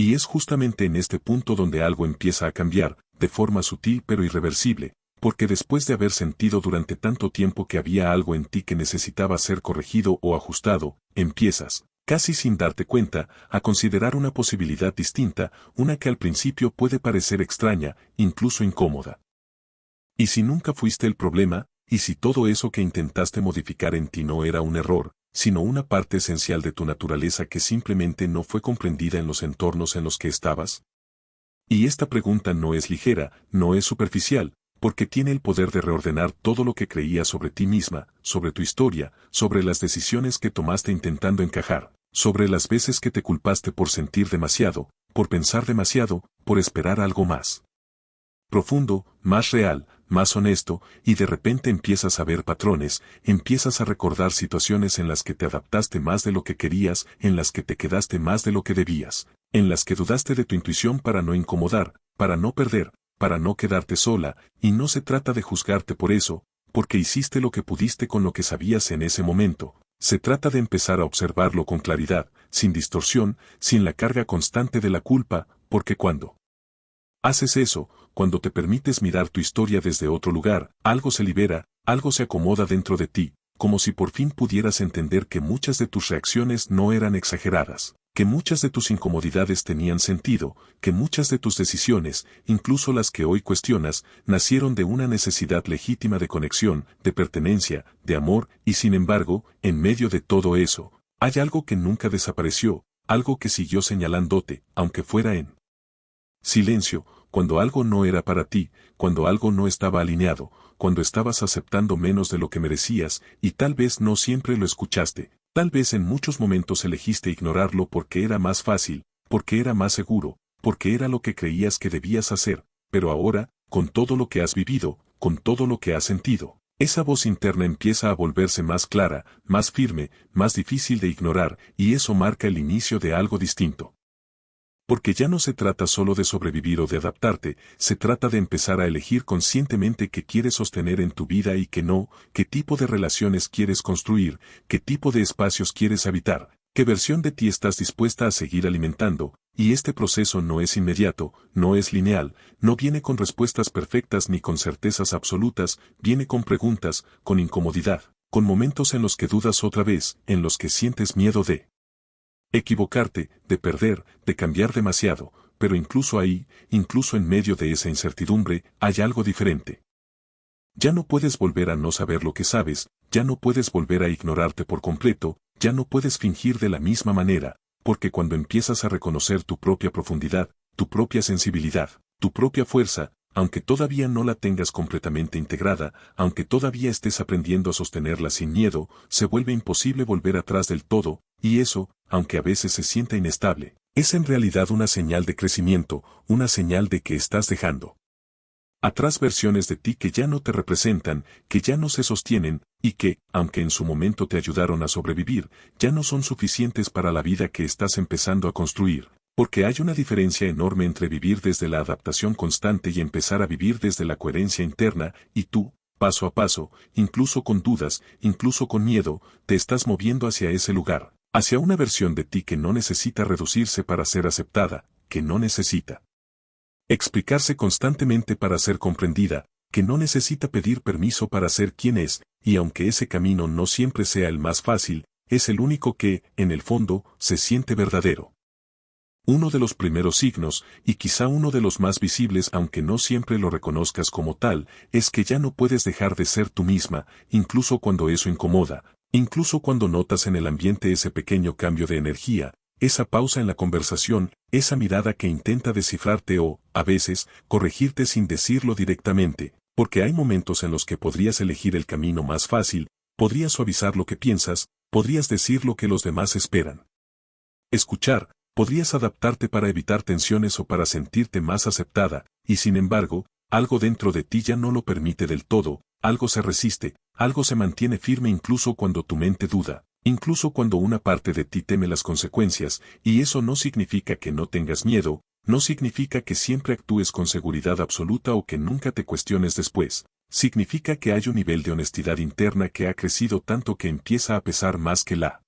Y es justamente en este punto donde algo empieza a cambiar, de forma sutil pero irreversible, porque después de haber sentido durante tanto tiempo que había algo en ti que necesitaba ser corregido o ajustado, empiezas, casi sin darte cuenta, a considerar una posibilidad distinta, una que al principio puede parecer extraña, incluso incómoda. ¿Y si nunca fuiste el problema? ¿Y si todo eso que intentaste modificar en ti no era un error, sino una parte esencial de tu naturaleza que simplemente no fue comprendida en los entornos en los que estabas? Y esta pregunta no es ligera, no es superficial, porque tiene el poder de reordenar todo lo que creías sobre ti misma, sobre tu historia, sobre las decisiones que tomaste intentando encajar, sobre las veces que te culpaste por sentir demasiado, por pensar demasiado, por esperar algo más profundo, más real, más honesto, y de repente empiezas a ver patrones, empiezas a recordar situaciones en las que te adaptaste más de lo que querías, en las que te quedaste más de lo que debías, en las que dudaste de tu intuición para no incomodar, para no perder, para no quedarte sola, y no se trata de juzgarte por eso, porque hiciste lo que pudiste con lo que sabías en ese momento. Se trata de empezar a observarlo con claridad, sin distorsión, sin la carga constante de la culpa, porque cuando haces eso, cuando te permites mirar tu historia desde otro lugar, algo se libera, algo se acomoda dentro de ti, como si por fin pudieras entender que muchas de tus reacciones no eran exageradas, que muchas de tus incomodidades tenían sentido, que muchas de tus decisiones, incluso las que hoy cuestionas, nacieron de una necesidad legítima de conexión, de pertenencia, de amor, y sin embargo, en medio de todo eso, hay algo que nunca desapareció, algo que siguió señalándote, aunque fuera en silencio, cuando algo no era para ti, cuando algo no estaba alineado, cuando estabas aceptando menos de lo que merecías, y tal vez no siempre lo escuchaste, tal vez en muchos momentos elegiste ignorarlo porque era más fácil, porque era más seguro, porque era lo que creías que debías hacer, pero ahora, con todo lo que has vivido, con todo lo que has sentido, esa voz interna empieza a volverse más clara, más firme, más difícil de ignorar, y eso marca el inicio de algo distinto. Porque ya no se trata solo de sobrevivir o de adaptarte, se trata de empezar a elegir conscientemente qué quieres sostener en tu vida y qué no, qué tipo de relaciones quieres construir, qué tipo de espacios quieres habitar, qué versión de ti estás dispuesta a seguir alimentando, y este proceso no es inmediato, no es lineal, no viene con respuestas perfectas ni con certezas absolutas, viene con preguntas, con incomodidad, con momentos en los que dudas otra vez, en los que sientes miedo de equivocarte, de perder, de cambiar demasiado, pero incluso ahí, incluso en medio de esa incertidumbre, hay algo diferente. Ya no puedes volver a no saber lo que sabes, ya no puedes volver a ignorarte por completo, ya no puedes fingir de la misma manera, porque cuando empiezas a reconocer tu propia profundidad, tu propia sensibilidad, tu propia fuerza, aunque todavía no la tengas completamente integrada, aunque todavía estés aprendiendo a sostenerla sin miedo, se vuelve imposible volver atrás del todo, y eso, aunque a veces se sienta inestable, es en realidad una señal de crecimiento, una señal de que estás dejando atrás versiones de ti que ya no te representan, que ya no se sostienen, y que, aunque en su momento te ayudaron a sobrevivir, ya no son suficientes para la vida que estás empezando a construir. Porque hay una diferencia enorme entre vivir desde la adaptación constante y empezar a vivir desde la coherencia interna, y tú, paso a paso, incluso con dudas, incluso con miedo, te estás moviendo hacia ese lugar, hacia una versión de ti que no necesita reducirse para ser aceptada, que no necesita explicarse constantemente para ser comprendida, que no necesita pedir permiso para ser quien es, y aunque ese camino no siempre sea el más fácil, es el único que, en el fondo, se siente verdadero. Uno de los primeros signos, y quizá uno de los más visibles aunque no siempre lo reconozcas como tal, es que ya no puedes dejar de ser tú misma, incluso cuando eso incomoda, incluso cuando notas en el ambiente ese pequeño cambio de energía, esa pausa en la conversación, esa mirada que intenta descifrarte o, a veces, corregirte sin decirlo directamente, porque hay momentos en los que podrías elegir el camino más fácil, podrías suavizar lo que piensas, podrías decir lo que los demás esperan escuchar, podrías adaptarte para evitar tensiones o para sentirte más aceptada, y sin embargo, algo dentro de ti ya no lo permite del todo, algo se resiste, algo se mantiene firme incluso cuando tu mente duda, incluso cuando una parte de ti teme las consecuencias, y eso no significa que no tengas miedo, no significa que siempre actúes con seguridad absoluta o que nunca te cuestiones después, significa que hay un nivel de honestidad interna que ha crecido tanto que empieza a pesar más que la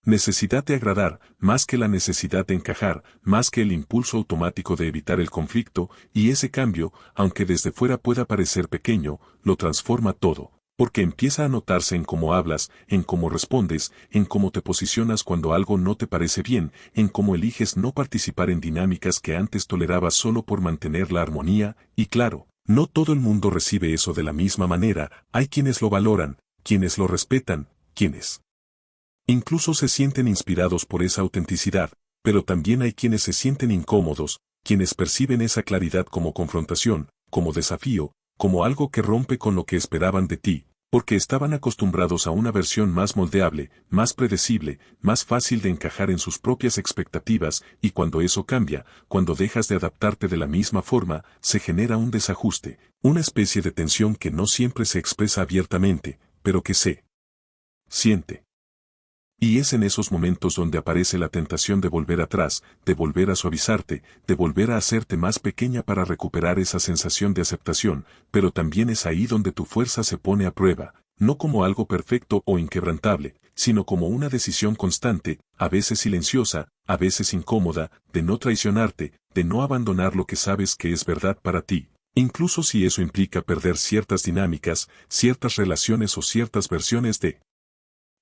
Necesidad de agradar, más que la necesidad de encajar, más que el impulso automático de evitar el conflicto, y ese cambio, aunque desde fuera pueda parecer pequeño, lo transforma todo, porque empieza a notarse en cómo hablas, en cómo respondes, en cómo te posicionas cuando algo no te parece bien, en cómo eliges no participar en dinámicas que antes tolerabas solo por mantener la armonía, y claro, no todo el mundo recibe eso de la misma manera, hay quienes lo valoran, quienes lo respetan, quienes incluso se sienten inspirados por esa autenticidad, pero también hay quienes se sienten incómodos, quienes perciben esa claridad como confrontación, como desafío, como algo que rompe con lo que esperaban de ti, porque estaban acostumbrados a una versión más moldeable, más predecible, más fácil de encajar en sus propias expectativas, y cuando eso cambia, cuando dejas de adaptarte de la misma forma, se genera un desajuste, una especie de tensión que no siempre se expresa abiertamente, pero que se siente. Y es en esos momentos donde aparece la tentación de volver atrás, de volver a suavizarte, de volver a hacerte más pequeña para recuperar esa sensación de aceptación, pero también es ahí donde tu fuerza se pone a prueba, no como algo perfecto o inquebrantable, sino como una decisión constante, a veces silenciosa, a veces incómoda, de no traicionarte, de no abandonar lo que sabes que es verdad para ti. Incluso si eso implica perder ciertas dinámicas, ciertas relaciones o ciertas versiones de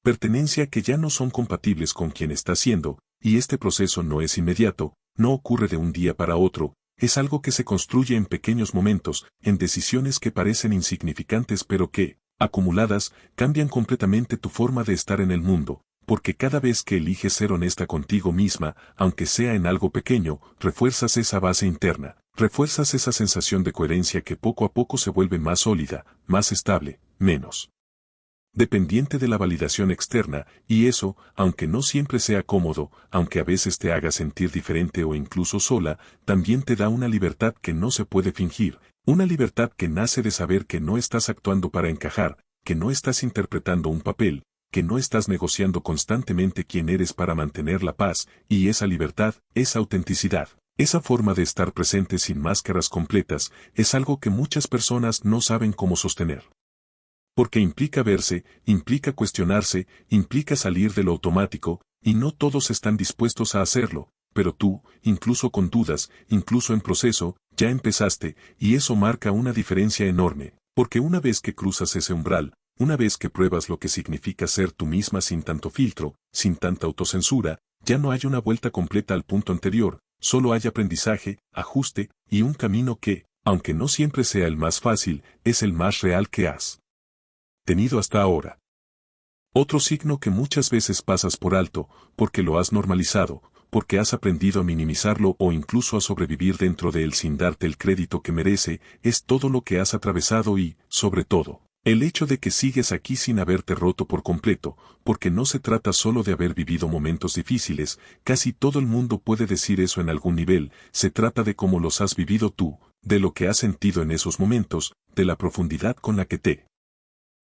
pertenencia que ya no son compatibles con quien está siendo, y este proceso no es inmediato, no ocurre de un día para otro, es algo que se construye en pequeños momentos, en decisiones que parecen insignificantes pero que, acumuladas, cambian completamente tu forma de estar en el mundo, porque cada vez que eliges ser honesta contigo misma, aunque sea en algo pequeño, refuerzas esa base interna, refuerzas esa sensación de coherencia que poco a poco se vuelve más sólida, más estable, menos dependiente de la validación externa, y eso, aunque no siempre sea cómodo, aunque a veces te haga sentir diferente o incluso sola, también te da una libertad que no se puede fingir, una libertad que nace de saber que no estás actuando para encajar, que no estás interpretando un papel, que no estás negociando constantemente quién eres para mantener la paz, y esa libertad, esa autenticidad. Esa forma de estar presente sin máscaras completas, es algo que muchas personas no saben cómo sostener. Porque implica verse, implica cuestionarse, implica salir de lo automático, y no todos están dispuestos a hacerlo, pero tú, incluso con dudas, incluso en proceso, ya empezaste, y eso marca una diferencia enorme, porque una vez que cruzas ese umbral, una vez que pruebas lo que significa ser tú misma sin tanto filtro, sin tanta autocensura, ya no hay una vuelta completa al punto anterior, solo hay aprendizaje, ajuste, y un camino que, aunque no siempre sea el más fácil, es el más real que has tenido hasta ahora. Otro signo que muchas veces pasas por alto, porque lo has normalizado, porque has aprendido a minimizarlo o incluso a sobrevivir dentro de él sin darte el crédito que merece, es todo lo que has atravesado y, sobre todo, el hecho de que sigues aquí sin haberte roto por completo, porque no se trata solo de haber vivido momentos difíciles, casi todo el mundo puede decir eso en algún nivel, se trata de cómo los has vivido tú, de lo que has sentido en esos momentos, de la profundidad con la que te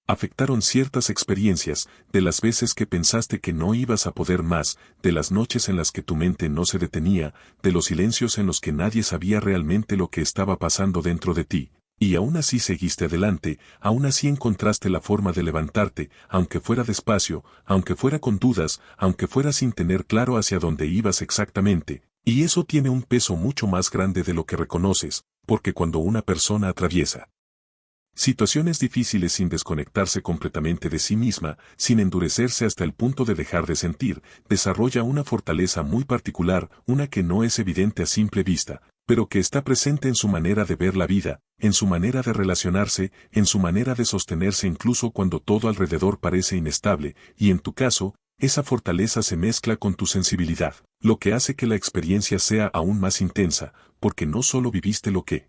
afectaron ciertas experiencias, de las veces que pensaste que no ibas a poder más, de las noches en las que tu mente no se detenía, de los silencios en los que nadie sabía realmente lo que estaba pasando dentro de ti. Y aún así seguiste adelante, aún así encontraste la forma de levantarte, aunque fuera despacio, aunque fuera con dudas, aunque fuera sin tener claro hacia dónde ibas exactamente. Y eso tiene un peso mucho más grande de lo que reconoces, porque cuando una persona atraviesa situaciones difíciles sin desconectarse completamente de sí misma, sin endurecerse hasta el punto de dejar de sentir, desarrolla una fortaleza muy particular, una que no es evidente a simple vista, pero que está presente en su manera de ver la vida, en su manera de relacionarse, en su manera de sostenerse incluso cuando todo alrededor parece inestable, y en tu caso, esa fortaleza se mezcla con tu sensibilidad, lo que hace que la experiencia sea aún más intensa, porque no solo viviste lo que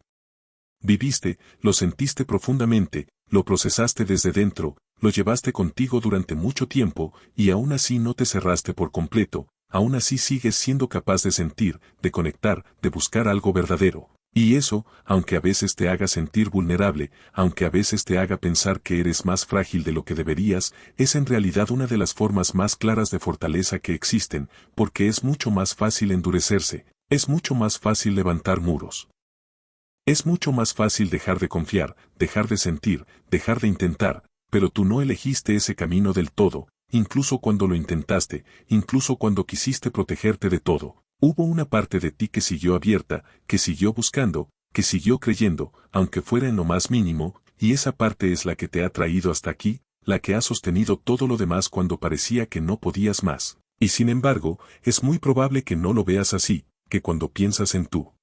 viviste, lo sentiste profundamente, lo procesaste desde dentro, lo llevaste contigo durante mucho tiempo, y aún así no te cerraste por completo, aún así sigues siendo capaz de sentir, de conectar, de buscar algo verdadero. Y eso, aunque a veces te haga sentir vulnerable, aunque a veces te haga pensar que eres más frágil de lo que deberías, es en realidad una de las formas más claras de fortaleza que existen, porque es mucho más fácil endurecerse, es mucho más fácil levantar muros. Es mucho más fácil dejar de confiar, dejar de sentir, dejar de intentar, pero tú no elegiste ese camino del todo, incluso cuando lo intentaste, incluso cuando quisiste protegerte de todo. Hubo una parte de ti que siguió abierta, que siguió buscando, que siguió creyendo, aunque fuera en lo más mínimo, y esa parte es la que te ha traído hasta aquí, la que ha sostenido todo lo demás cuando parecía que no podías más. Y sin embargo, es muy probable que no lo veas así, que cuando piensas en tu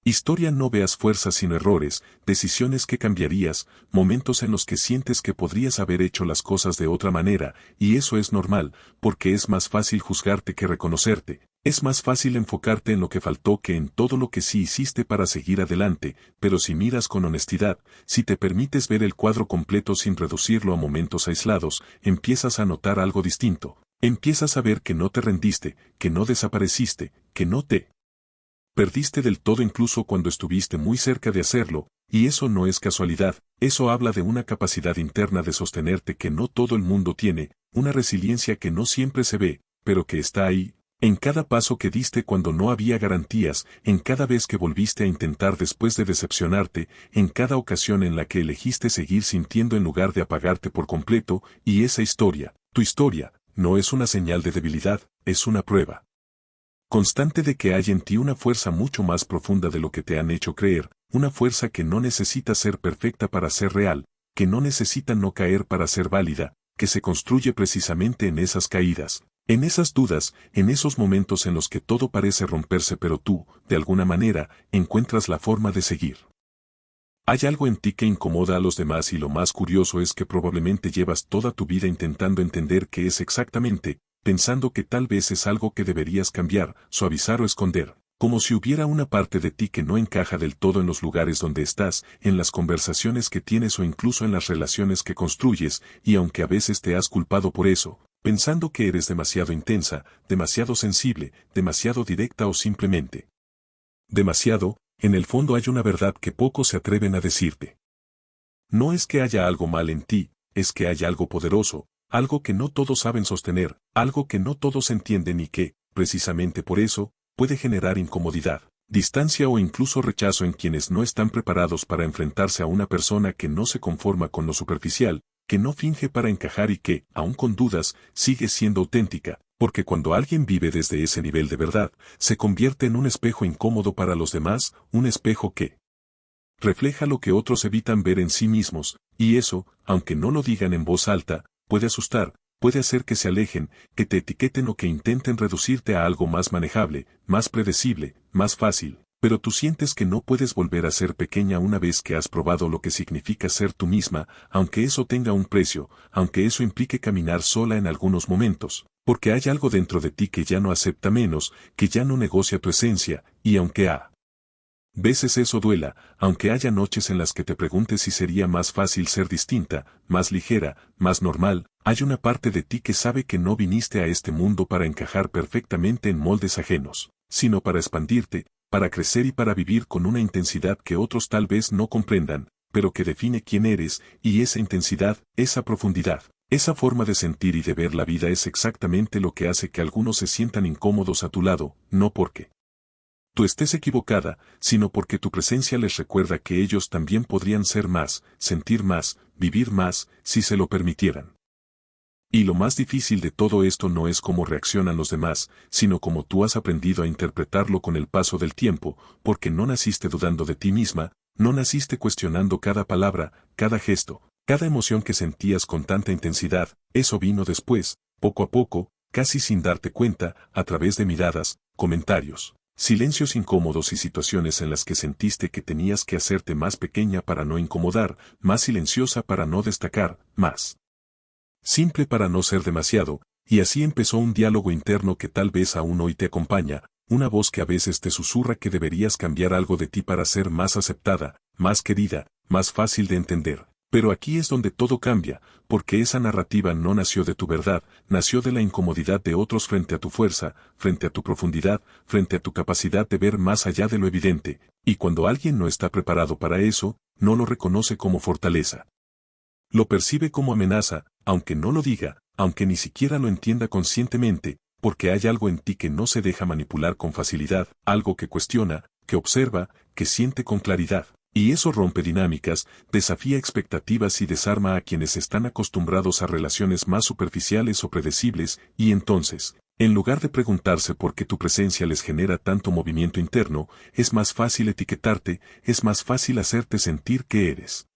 historia no veas fuerzas sino errores, decisiones que cambiarías, momentos en los que sientes que podrías haber hecho las cosas de otra manera, y eso es normal, porque es más fácil juzgarte que reconocerte. Es más fácil enfocarte en lo que faltó que en todo lo que sí hiciste para seguir adelante, pero si miras con honestidad, si te permites ver el cuadro completo sin reducirlo a momentos aislados, empiezas a notar algo distinto. Empiezas a ver que no te rendiste, que no desapareciste, que no te perdiste del todo incluso cuando estuviste muy cerca de hacerlo, y eso no es casualidad, eso habla de una capacidad interna de sostenerte que no todo el mundo tiene, una resiliencia que no siempre se ve, pero que está ahí. En cada paso que diste cuando no había garantías, en cada vez que volviste a intentar después de decepcionarte, en cada ocasión en la que elegiste seguir sintiendo en lugar de apagarte por completo, y esa historia, tu historia, no es una señal de debilidad, es una prueba constante de que hay en ti una fuerza mucho más profunda de lo que te han hecho creer, una fuerza que no necesita ser perfecta para ser real, que no necesita no caer para ser válida, que se construye precisamente en esas caídas. En esas dudas, en esos momentos en los que todo parece romperse pero tú, de alguna manera, encuentras la forma de seguir. Hay algo en ti que incomoda a los demás y lo más curioso es que probablemente llevas toda tu vida intentando entender qué es exactamente, pensando que tal vez es algo que deberías cambiar, suavizar o esconder, como si hubiera una parte de ti que no encaja del todo en los lugares donde estás, en las conversaciones que tienes o incluso en las relaciones que construyes, y aunque a veces te has culpado por eso, pensando que eres demasiado intensa, demasiado sensible, demasiado directa o simplemente demasiado, en el fondo hay una verdad que pocos se atreven a decirte. No es que haya algo mal en ti, es que hay algo poderoso, algo que no todos saben sostener, algo que no todos entienden y que, precisamente por eso, puede generar incomodidad, distancia o incluso rechazo en quienes no están preparados para enfrentarse a una persona que no se conforma con lo superficial, que no finge para encajar y que, aun con dudas, sigue siendo auténtica, porque cuando alguien vive desde ese nivel de verdad, se convierte en un espejo incómodo para los demás, un espejo que refleja lo que otros evitan ver en sí mismos, y eso, aunque no lo digan en voz alta, puede asustar, puede hacer que se alejen, que te etiqueten o que intenten reducirte a algo más manejable, más predecible, más fácil, pero tú sientes que no puedes volver a ser pequeña una vez que has probado lo que significa ser tú misma, aunque eso tenga un precio, aunque eso implique caminar sola en algunos momentos, porque hay algo dentro de ti que ya no acepta menos, que ya no negocia tu esencia, y aunque a veces eso duela, aunque haya noches en las que te preguntes si sería más fácil ser distinta, más ligera, más normal, hay una parte de ti que sabe que no viniste a este mundo para encajar perfectamente en moldes ajenos, sino para expandirte, para crecer y para vivir con una intensidad que otros tal vez no comprendan, pero que define quién eres, y esa intensidad, esa profundidad, esa forma de sentir y de ver la vida es exactamente lo que hace que algunos se sientan incómodos a tu lado, no porque tú estés equivocada, sino porque tu presencia les recuerda que ellos también podrían ser más, sentir más, vivir más, si se lo permitieran. Y lo más difícil de todo esto no es cómo reaccionan los demás, sino cómo tú has aprendido a interpretarlo con el paso del tiempo, porque no naciste dudando de ti misma, no naciste cuestionando cada palabra, cada gesto, cada emoción que sentías con tanta intensidad, eso vino después, poco a poco, casi sin darte cuenta, a través de miradas, comentarios, silencios incómodos y situaciones en las que sentiste que tenías que hacerte más pequeña para no incomodar, más silenciosa para no destacar, más simple para no ser demasiado, y así empezó un diálogo interno que tal vez aún hoy te acompaña, una voz que a veces te susurra que deberías cambiar algo de ti para ser más aceptada, más querida, más fácil de entender. Pero aquí es donde todo cambia, porque esa narrativa no nació de tu verdad, nació de la incomodidad de otros frente a tu fuerza, frente a tu profundidad, frente a tu capacidad de ver más allá de lo evidente, y cuando alguien no está preparado para eso, no lo reconoce como fortaleza. Lo percibe como amenaza, aunque no lo diga, aunque ni siquiera lo entienda conscientemente, porque hay algo en ti que no se deja manipular con facilidad, algo que cuestiona, que observa, que siente con claridad. Y eso rompe dinámicas, desafía expectativas y desarma a quienes están acostumbrados a relaciones más superficiales o predecibles, y entonces, en lugar de preguntarse por qué tu presencia les genera tanto movimiento interno, es más fácil etiquetarte, es más fácil hacerte sentir que eres.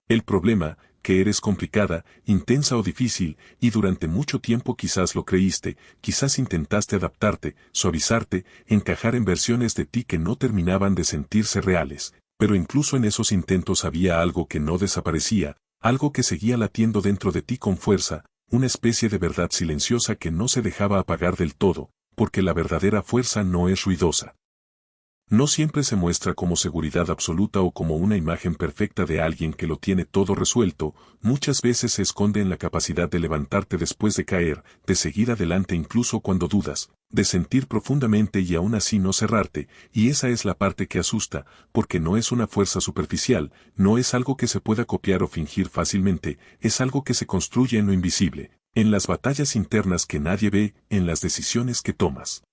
El problema, que eres complicada, intensa o difícil, y durante mucho tiempo quizás lo creíste, quizás intentaste adaptarte, suavizarte, encajar en versiones de ti que no terminaban de sentirse reales. Pero incluso en esos intentos había algo que no desaparecía, algo que seguía latiendo dentro de ti con fuerza, una especie de verdad silenciosa que no se dejaba apagar del todo, porque la verdadera fuerza no es ruidosa. No siempre se muestra como seguridad absoluta o como una imagen perfecta de alguien que lo tiene todo resuelto, muchas veces se esconde en la capacidad de levantarte después de caer, de seguir adelante incluso cuando dudas, de sentir profundamente y aún así no cerrarte, y esa es la parte que asusta, porque no es una fuerza superficial, no es algo que se pueda copiar o fingir fácilmente, es algo que se construye en lo invisible, en las batallas internas que nadie ve, en las decisiones que tomas.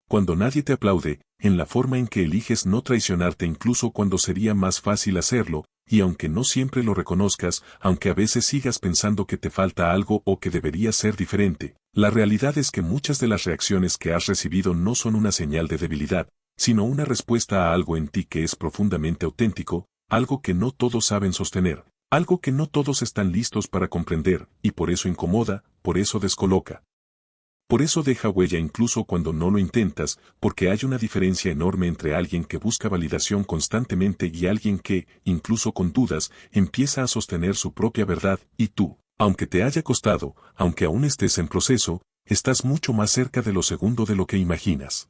Cuando nadie te aplaude, en la forma en que eliges no traicionarte incluso cuando sería más fácil hacerlo, y aunque no siempre lo reconozcas, aunque a veces sigas pensando que te falta algo o que debería ser diferente, la realidad es que muchas de las reacciones que has recibido no son una señal de debilidad, sino una respuesta a algo en ti que es profundamente auténtico, algo que no todos saben sostener, algo que no todos están listos para comprender, y por eso incomoda, por eso descoloca. Por eso deja huella incluso cuando no lo intentas, porque hay una diferencia enorme entre alguien que busca validación constantemente y alguien que, incluso con dudas, empieza a sostener su propia verdad, y tú, aunque te haya costado, aunque aún estés en proceso, estás mucho más cerca de lo segundo de lo que imaginas.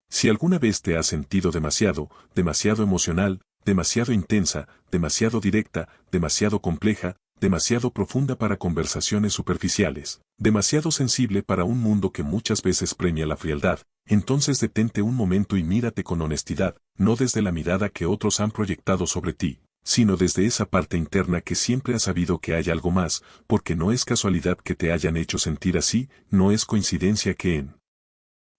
Si alguna vez te has sentido demasiado, demasiado emocional, demasiado intensa, demasiado directa, demasiado compleja, demasiado profunda para conversaciones superficiales, demasiado sensible para un mundo que muchas veces premia la frialdad, entonces detente un momento y mírate con honestidad, no desde la mirada que otros han proyectado sobre ti, sino desde esa parte interna que siempre ha sabido que hay algo más, porque no es casualidad que te hayan hecho sentir así, no es coincidencia que en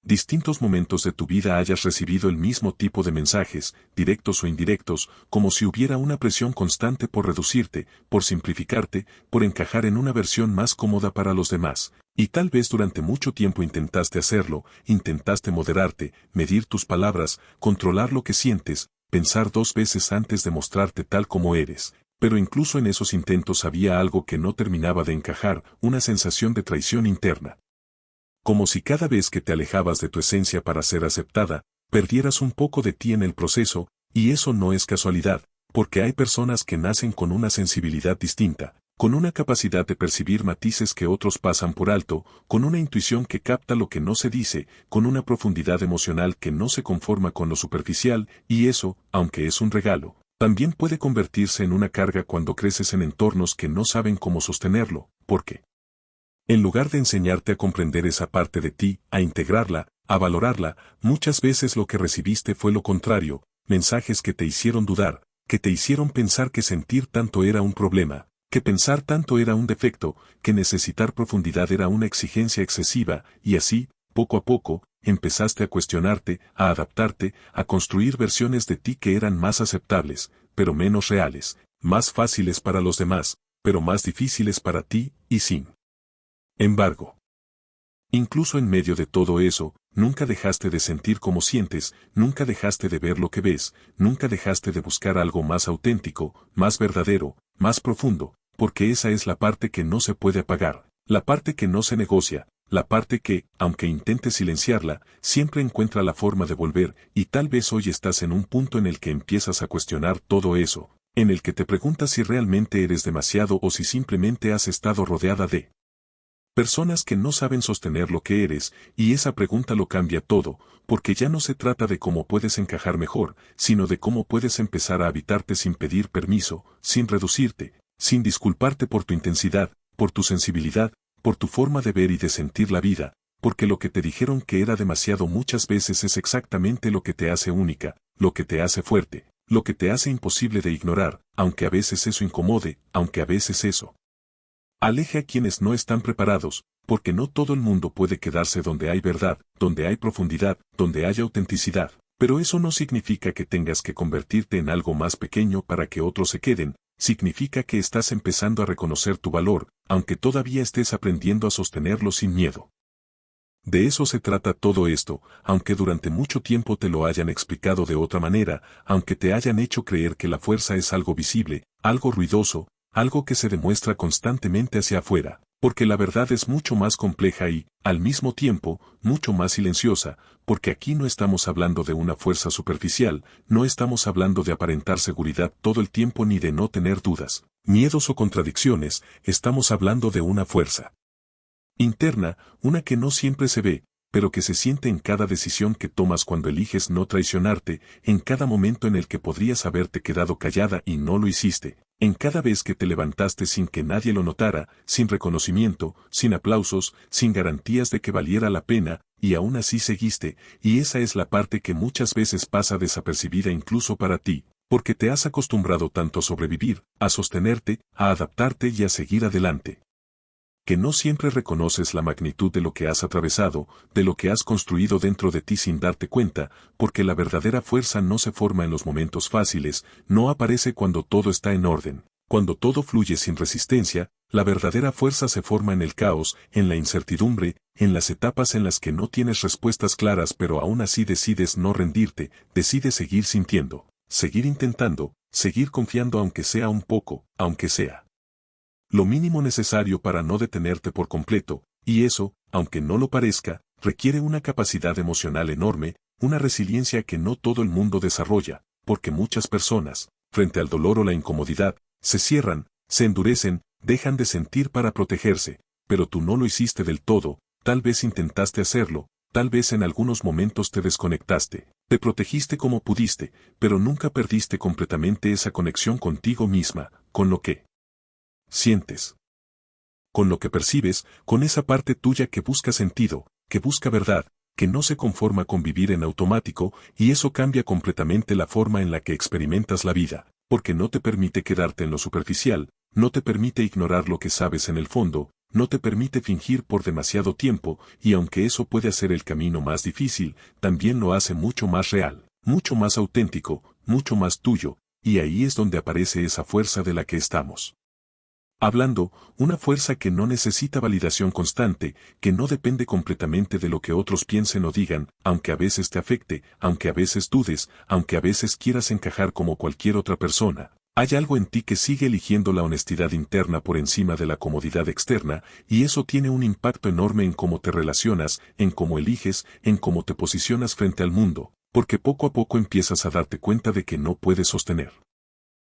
distintos momentos de tu vida hayas recibido el mismo tipo de mensajes, directos o indirectos, como si hubiera una presión constante por reducirte, por simplificarte, por encajar en una versión más cómoda para los demás. Y tal vez durante mucho tiempo intentaste hacerlo, intentaste moderarte, medir tus palabras, controlar lo que sientes, pensar dos veces antes de mostrarte tal como eres. Pero incluso en esos intentos había algo que no terminaba de encajar, una sensación de traición interna. Como si cada vez que te alejabas de tu esencia para ser aceptada, perdieras un poco de ti en el proceso, y eso no es casualidad, porque hay personas que nacen con una sensibilidad distinta, con una capacidad de percibir matices que otros pasan por alto, con una intuición que capta lo que no se dice, con una profundidad emocional que no se conforma con lo superficial, y eso, aunque es un regalo, también puede convertirse en una carga cuando creces en entornos que no saben cómo sostenerlo, porque en lugar de enseñarte a comprender esa parte de ti, a integrarla, a valorarla, muchas veces lo que recibiste fue lo contrario, mensajes que te hicieron dudar, que te hicieron pensar que sentir tanto era un problema, que pensar tanto era un defecto, que necesitar profundidad era una exigencia excesiva, y así, poco a poco, empezaste a cuestionarte, a adaptarte, a construir versiones de ti que eran más aceptables, pero menos reales, más fáciles para los demás, pero más difíciles para ti, y sin embargo, incluso en medio de todo eso, nunca dejaste de sentir como sientes, nunca dejaste de ver lo que ves, nunca dejaste de buscar algo más auténtico, más verdadero, más profundo, porque esa es la parte que no se puede apagar, la parte que no se negocia, la parte que, aunque intentes silenciarla, siempre encuentra la forma de volver, y tal vez hoy estás en un punto en el que empiezas a cuestionar todo eso, en el que te preguntas si realmente eres demasiado o si simplemente has estado rodeada de personas que no saben sostener lo que eres, y esa pregunta lo cambia todo, porque ya no se trata de cómo puedes encajar mejor, sino de cómo puedes empezar a habitarte sin pedir permiso, sin reducirte, sin disculparte por tu intensidad, por tu sensibilidad, por tu forma de ver y de sentir la vida, porque lo que te dijeron que era demasiado muchas veces es exactamente lo que te hace única, lo que te hace fuerte, lo que te hace imposible de ignorar, aunque a veces eso incomode, aunque a veces eso aleje a quienes no están preparados, porque no todo el mundo puede quedarse donde hay verdad, donde hay profundidad, donde hay autenticidad. Pero eso no significa que tengas que convertirte en algo más pequeño para que otros se queden, significa que estás empezando a reconocer tu valor, aunque todavía estés aprendiendo a sostenerlo sin miedo. De eso se trata todo esto, aunque durante mucho tiempo te lo hayan explicado de otra manera, aunque te hayan hecho creer que la fuerza es algo visible, algo ruidoso, algo que se demuestra constantemente hacia afuera, porque la verdad es mucho más compleja y, al mismo tiempo, mucho más silenciosa, porque aquí no estamos hablando de una fuerza superficial, no estamos hablando de aparentar seguridad todo el tiempo ni de no tener dudas, miedos o contradicciones, estamos hablando de una fuerza interna, una que no siempre se ve, pero que se siente en cada decisión que tomas cuando eliges no traicionarte, en cada momento en el que podrías haberte quedado callada y no lo hiciste, en cada vez que te levantaste sin que nadie lo notara, sin reconocimiento, sin aplausos, sin garantías de que valiera la pena, y aún así seguiste, y esa es la parte que muchas veces pasa desapercibida incluso para ti, porque te has acostumbrado tanto a sobrevivir, a sostenerte, a adaptarte y a seguir adelante, que no siempre reconoces la magnitud de lo que has atravesado, de lo que has construido dentro de ti sin darte cuenta, porque la verdadera fuerza no se forma en los momentos fáciles, no aparece cuando todo está en orden, cuando todo fluye sin resistencia, la verdadera fuerza se forma en el caos, en la incertidumbre, en las etapas en las que no tienes respuestas claras pero aún así decides no rendirte, decides seguir sintiendo, seguir intentando, seguir confiando aunque sea un poco, aunque sea lo mínimo necesario para no detenerte por completo, y eso, aunque no lo parezca, requiere una capacidad emocional enorme, una resiliencia que no todo el mundo desarrolla, porque muchas personas, frente al dolor o la incomodidad, se cierran, se endurecen, dejan de sentir para protegerse, pero tú no lo hiciste del todo, tal vez intentaste hacerlo, tal vez en algunos momentos te desconectaste, te protegiste como pudiste, pero nunca perdiste completamente esa conexión contigo misma, con lo que sientes, con lo que percibes, con esa parte tuya que busca sentido, que busca verdad, que no se conforma con vivir en automático, y eso cambia completamente la forma en la que experimentas la vida, porque no te permite quedarte en lo superficial, no te permite ignorar lo que sabes en el fondo, no te permite fingir por demasiado tiempo, y aunque eso puede hacer el camino más difícil, también lo hace mucho más real, mucho más auténtico, mucho más tuyo, y ahí es donde aparece esa fuerza de la que estamos hablando, una fuerza que no necesita validación constante, que no depende completamente de lo que otros piensen o digan, aunque a veces te afecte, aunque a veces dudes, aunque a veces quieras encajar como cualquier otra persona. Hay algo en ti que sigue eligiendo la honestidad interna por encima de la comodidad externa, y eso tiene un impacto enorme en cómo te relacionas, en cómo eliges, en cómo te posicionas frente al mundo, porque poco a poco empiezas a darte cuenta de que no puedes sostener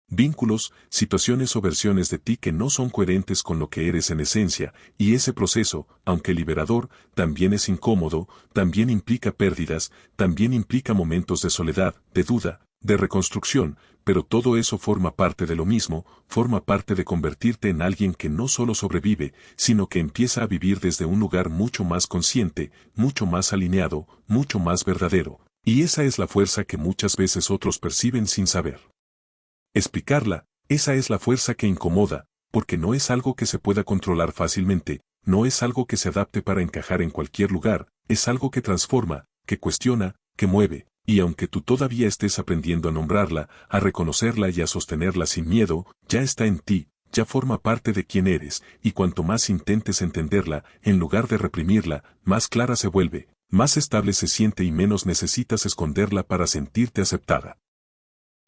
vínculos, situaciones o versiones de ti que no son coherentes con lo que eres en esencia, y ese proceso, aunque liberador, también es incómodo, también implica pérdidas, también implica momentos de soledad, de duda, de reconstrucción, pero todo eso forma parte de lo mismo, forma parte de convertirte en alguien que no solo sobrevive, sino que empieza a vivir desde un lugar mucho más consciente, mucho más alineado, mucho más verdadero, y esa es la fuerza que muchas veces otros perciben sin saber explicarla. Esa es la fuerza que incomoda, porque no es algo que se pueda controlar fácilmente, no es algo que se adapte para encajar en cualquier lugar, es algo que transforma, que cuestiona, que mueve, y aunque tú todavía estés aprendiendo a nombrarla, a reconocerla y a sostenerla sin miedo, ya está en ti, ya forma parte de quién eres, y cuanto más intentes entenderla, en lugar de reprimirla, más clara se vuelve, más estable se siente y menos necesitas esconderla para sentirte aceptada.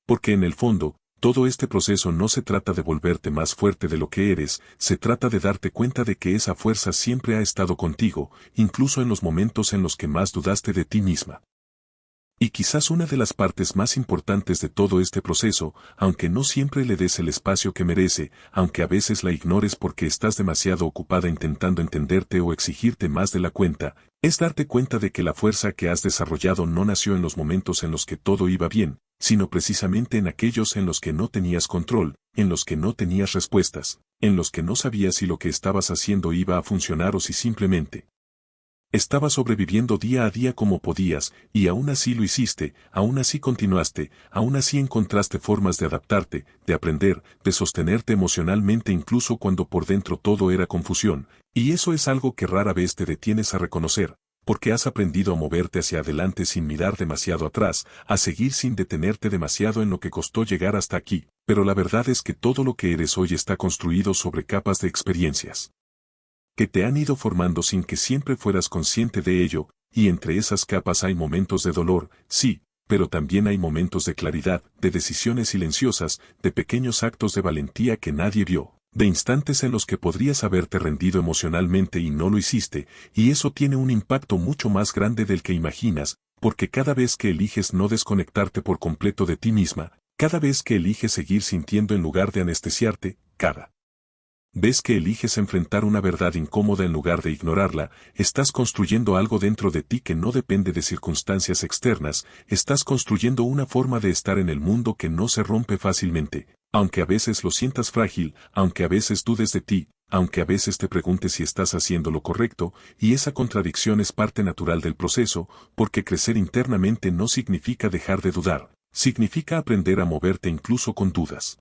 Porque en el fondo, todo este proceso no se trata de volverte más fuerte de lo que eres, se trata de darte cuenta de que esa fuerza siempre ha estado contigo, incluso en los momentos en los que más dudaste de ti misma. Y quizás una de las partes más importantes de todo este proceso, aunque no siempre le des el espacio que merece, aunque a veces la ignores porque estás demasiado ocupada intentando entenderte o exigirte más de la cuenta, es darte cuenta de que la fuerza que has desarrollado no nació en los momentos en los que todo iba bien, sino precisamente en aquellos en los que no tenías control, en los que no tenías respuestas, en los que no sabías si lo que estabas haciendo iba a funcionar o si simplemente estabas sobreviviendo día a día como podías, y aún así lo hiciste, aún así continuaste, aún así encontraste formas de adaptarte, de aprender, de sostenerte emocionalmente incluso cuando por dentro todo era confusión, y eso es algo que rara vez te detienes a reconocer, porque has aprendido a moverte hacia adelante sin mirar demasiado atrás, a seguir sin detenerte demasiado en lo que costó llegar hasta aquí, pero la verdad es que todo lo que eres hoy está construido sobre capas de experiencias que te han ido formando sin que siempre fueras consciente de ello, y entre esas capas hay momentos de dolor, sí, pero también hay momentos de claridad, de decisiones silenciosas, de pequeños actos de valentía que nadie vio, de instantes en los que podrías haberte rendido emocionalmente y no lo hiciste, y eso tiene un impacto mucho más grande del que imaginas, porque cada vez que eliges no desconectarte por completo de ti misma, cada vez que eliges seguir sintiendo en lugar de anestesiarte, cada ves que eliges enfrentar una verdad incómoda en lugar de ignorarla, estás construyendo algo dentro de ti que no depende de circunstancias externas, estás construyendo una forma de estar en el mundo que no se rompe fácilmente, aunque a veces lo sientas frágil, aunque a veces dudes de ti, aunque a veces te preguntes si estás haciendo lo correcto, y esa contradicción es parte natural del proceso, porque crecer internamente no significa dejar de dudar, significa aprender a moverte incluso con dudas.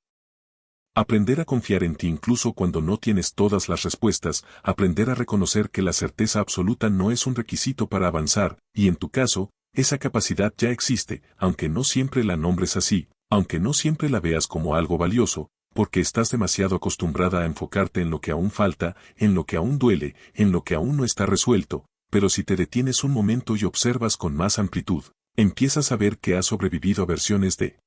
Aprender a confiar en ti incluso cuando no tienes todas las respuestas, aprender a reconocer que la certeza absoluta no es un requisito para avanzar, y en tu caso, esa capacidad ya existe, aunque no siempre la nombres así, aunque no siempre la veas como algo valioso, porque estás demasiado acostumbrada a enfocarte en lo que aún falta, en lo que aún duele, en lo que aún no está resuelto, pero si te detienes un momento y observas con más amplitud, empiezas a ver que has sobrevivido a versiones de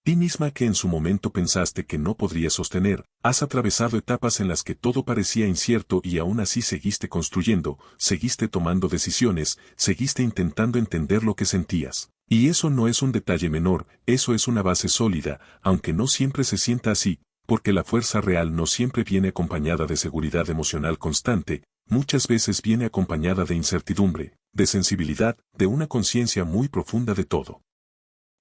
ti misma que en su momento pensaste que no podrías sostener, has atravesado etapas en las que todo parecía incierto y aún así seguiste construyendo, seguiste tomando decisiones, seguiste intentando entender lo que sentías. Y eso no es un detalle menor, eso es una base sólida, aunque no siempre se sienta así, porque la fuerza real no siempre viene acompañada de seguridad emocional constante, muchas veces viene acompañada de incertidumbre, de sensibilidad, de una conciencia muy profunda de todo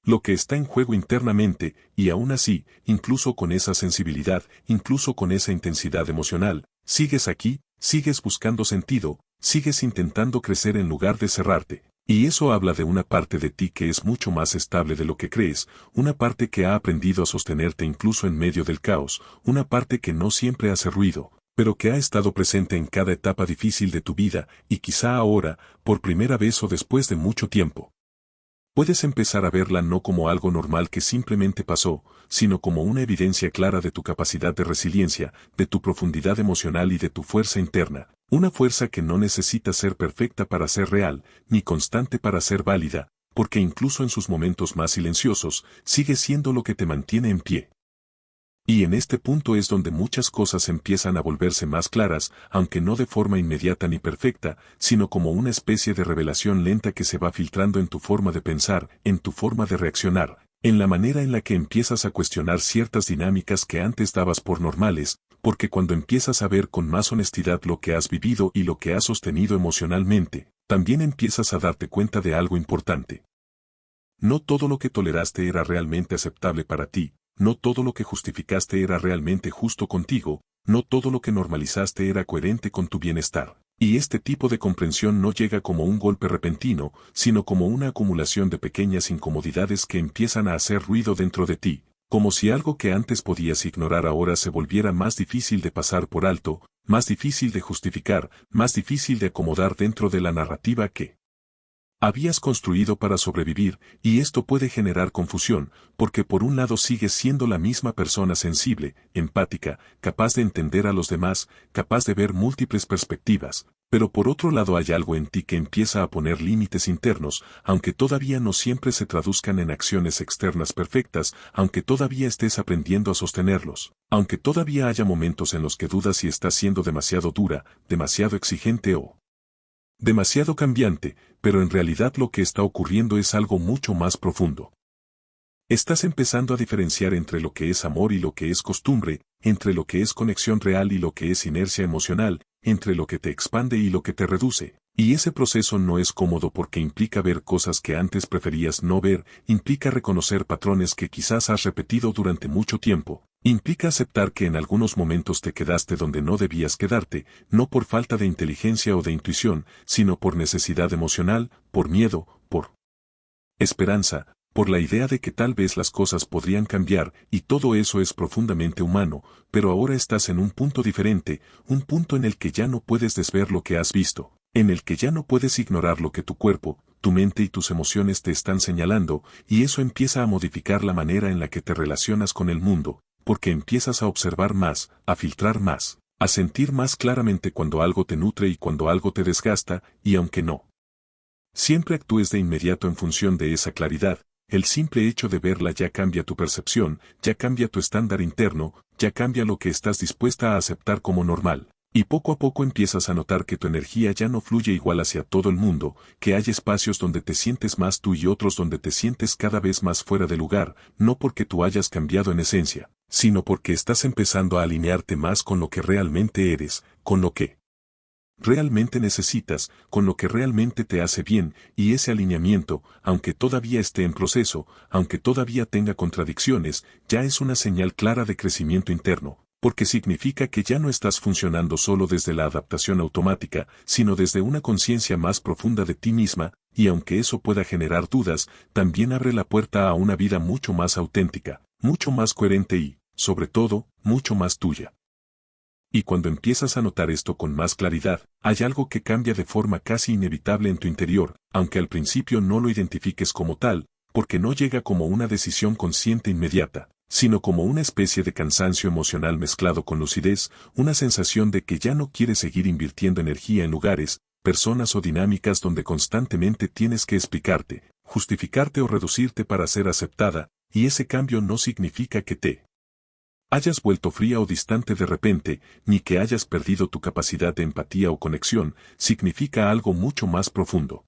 lo que está en juego internamente, y aún así, incluso con esa sensibilidad, incluso con esa intensidad emocional, sigues aquí, sigues buscando sentido, sigues intentando crecer en lugar de cerrarte. Y eso habla de una parte de ti que es mucho más estable de lo que crees, una parte que ha aprendido a sostenerte incluso en medio del caos, una parte que no siempre hace ruido, pero que ha estado presente en cada etapa difícil de tu vida, y quizá ahora, por primera vez o después de mucho tiempo, puedes empezar a verla no como algo normal que simplemente pasó, sino como una evidencia clara de tu capacidad de resiliencia, de tu profundidad emocional y de tu fuerza interna, una fuerza que no necesita ser perfecta para ser real, ni constante para ser válida, porque incluso en sus momentos más silenciosos, sigue siendo lo que te mantiene en pie. Y en este punto es donde muchas cosas empiezan a volverse más claras, aunque no de forma inmediata ni perfecta, sino como una especie de revelación lenta que se va filtrando en tu forma de pensar, en tu forma de reaccionar, en la manera en la que empiezas a cuestionar ciertas dinámicas que antes dabas por normales, porque cuando empiezas a ver con más honestidad lo que has vivido y lo que has sostenido emocionalmente, también empiezas a darte cuenta de algo importante. No todo lo que toleraste era realmente aceptable para ti. No todo lo que justificaste era realmente justo contigo, no todo lo que normalizaste era coherente con tu bienestar. Y este tipo de comprensión no llega como un golpe repentino, sino como una acumulación de pequeñas incomodidades que empiezan a hacer ruido dentro de ti, como si algo que antes podías ignorar ahora se volviera más difícil de pasar por alto, más difícil de justificar, más difícil de acomodar dentro de la narrativa que habías construido para sobrevivir, y esto puede generar confusión, porque por un lado sigues siendo la misma persona sensible, empática, capaz de entender a los demás, capaz de ver múltiples perspectivas, pero por otro lado hay algo en ti que empieza a poner límites internos, aunque todavía no siempre se traduzcan en acciones externas perfectas, aunque todavía estés aprendiendo a sostenerlos, aunque todavía haya momentos en los que dudas si estás siendo demasiado dura, demasiado exigente o demasiado cambiante, pero en realidad lo que está ocurriendo es algo mucho más profundo. Estás empezando a diferenciar entre lo que es amor y lo que es costumbre, entre lo que es conexión real y lo que es inercia emocional, entre lo que te expande y lo que te reduce. Y ese proceso no es cómodo porque implica ver cosas que antes preferías no ver, implica reconocer patrones que quizás has repetido durante mucho tiempo, implica aceptar que en algunos momentos te quedaste donde no debías quedarte, no por falta de inteligencia o de intuición, sino por necesidad emocional, por miedo, por esperanza, por la idea de que tal vez las cosas podrían cambiar, y todo eso es profundamente humano, pero ahora estás en un punto diferente, un punto en el que ya no puedes desver lo que has visto, en el que ya no puedes ignorar lo que tu cuerpo, tu mente y tus emociones te están señalando, y eso empieza a modificar la manera en la que te relacionas con el mundo, porque empiezas a observar más, a filtrar más, a sentir más claramente cuando algo te nutre y cuando algo te desgasta, y aunque no siempre actúes de inmediato en función de esa claridad, el simple hecho de verla ya cambia tu percepción, ya cambia tu estándar interno, ya cambia lo que estás dispuesta a aceptar como normal. Y poco a poco empiezas a notar que tu energía ya no fluye igual hacia todo el mundo, que hay espacios donde te sientes más tú y otros donde te sientes cada vez más fuera de lugar, no porque tú hayas cambiado en esencia, sino porque estás empezando a alinearte más con lo que realmente eres, con lo que realmente necesitas, con lo que realmente te hace bien, y ese alineamiento, aunque todavía esté en proceso, aunque todavía tenga contradicciones, ya es una señal clara de crecimiento interno, porque significa que ya no estás funcionando solo desde la adaptación automática, sino desde una conciencia más profunda de ti misma, y aunque eso pueda generar dudas, también abre la puerta a una vida mucho más auténtica, mucho más coherente y, sobre todo, mucho más tuya. Y cuando empiezas a notar esto con más claridad, hay algo que cambia de forma casi inevitable en tu interior, aunque al principio no lo identifiques como tal, porque no llega como una decisión consciente inmediata, sino como una especie de cansancio emocional mezclado con lucidez, una sensación de que ya no quieres seguir invirtiendo energía en lugares, personas o dinámicas donde constantemente tienes que explicarte, justificarte o reducirte para ser aceptada, y ese cambio no significa que te hayas vuelto fría o distante de repente, ni que hayas perdido tu capacidad de empatía o conexión, significa algo mucho más profundo.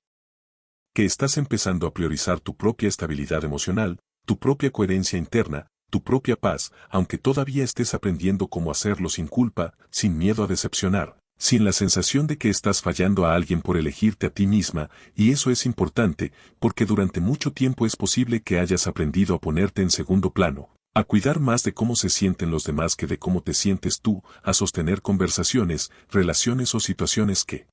Que estás empezando a priorizar tu propia estabilidad emocional, tu propia coherencia interna, tu propia paz, aunque todavía estés aprendiendo cómo hacerlo sin culpa, sin miedo a decepcionar, sin la sensación de que estás fallando a alguien por elegirte a ti misma, y eso es importante, porque durante mucho tiempo es posible que hayas aprendido a ponerte en segundo plano, a cuidar más de cómo se sienten los demás que de cómo te sientes tú, a sostener conversaciones, relaciones o situaciones que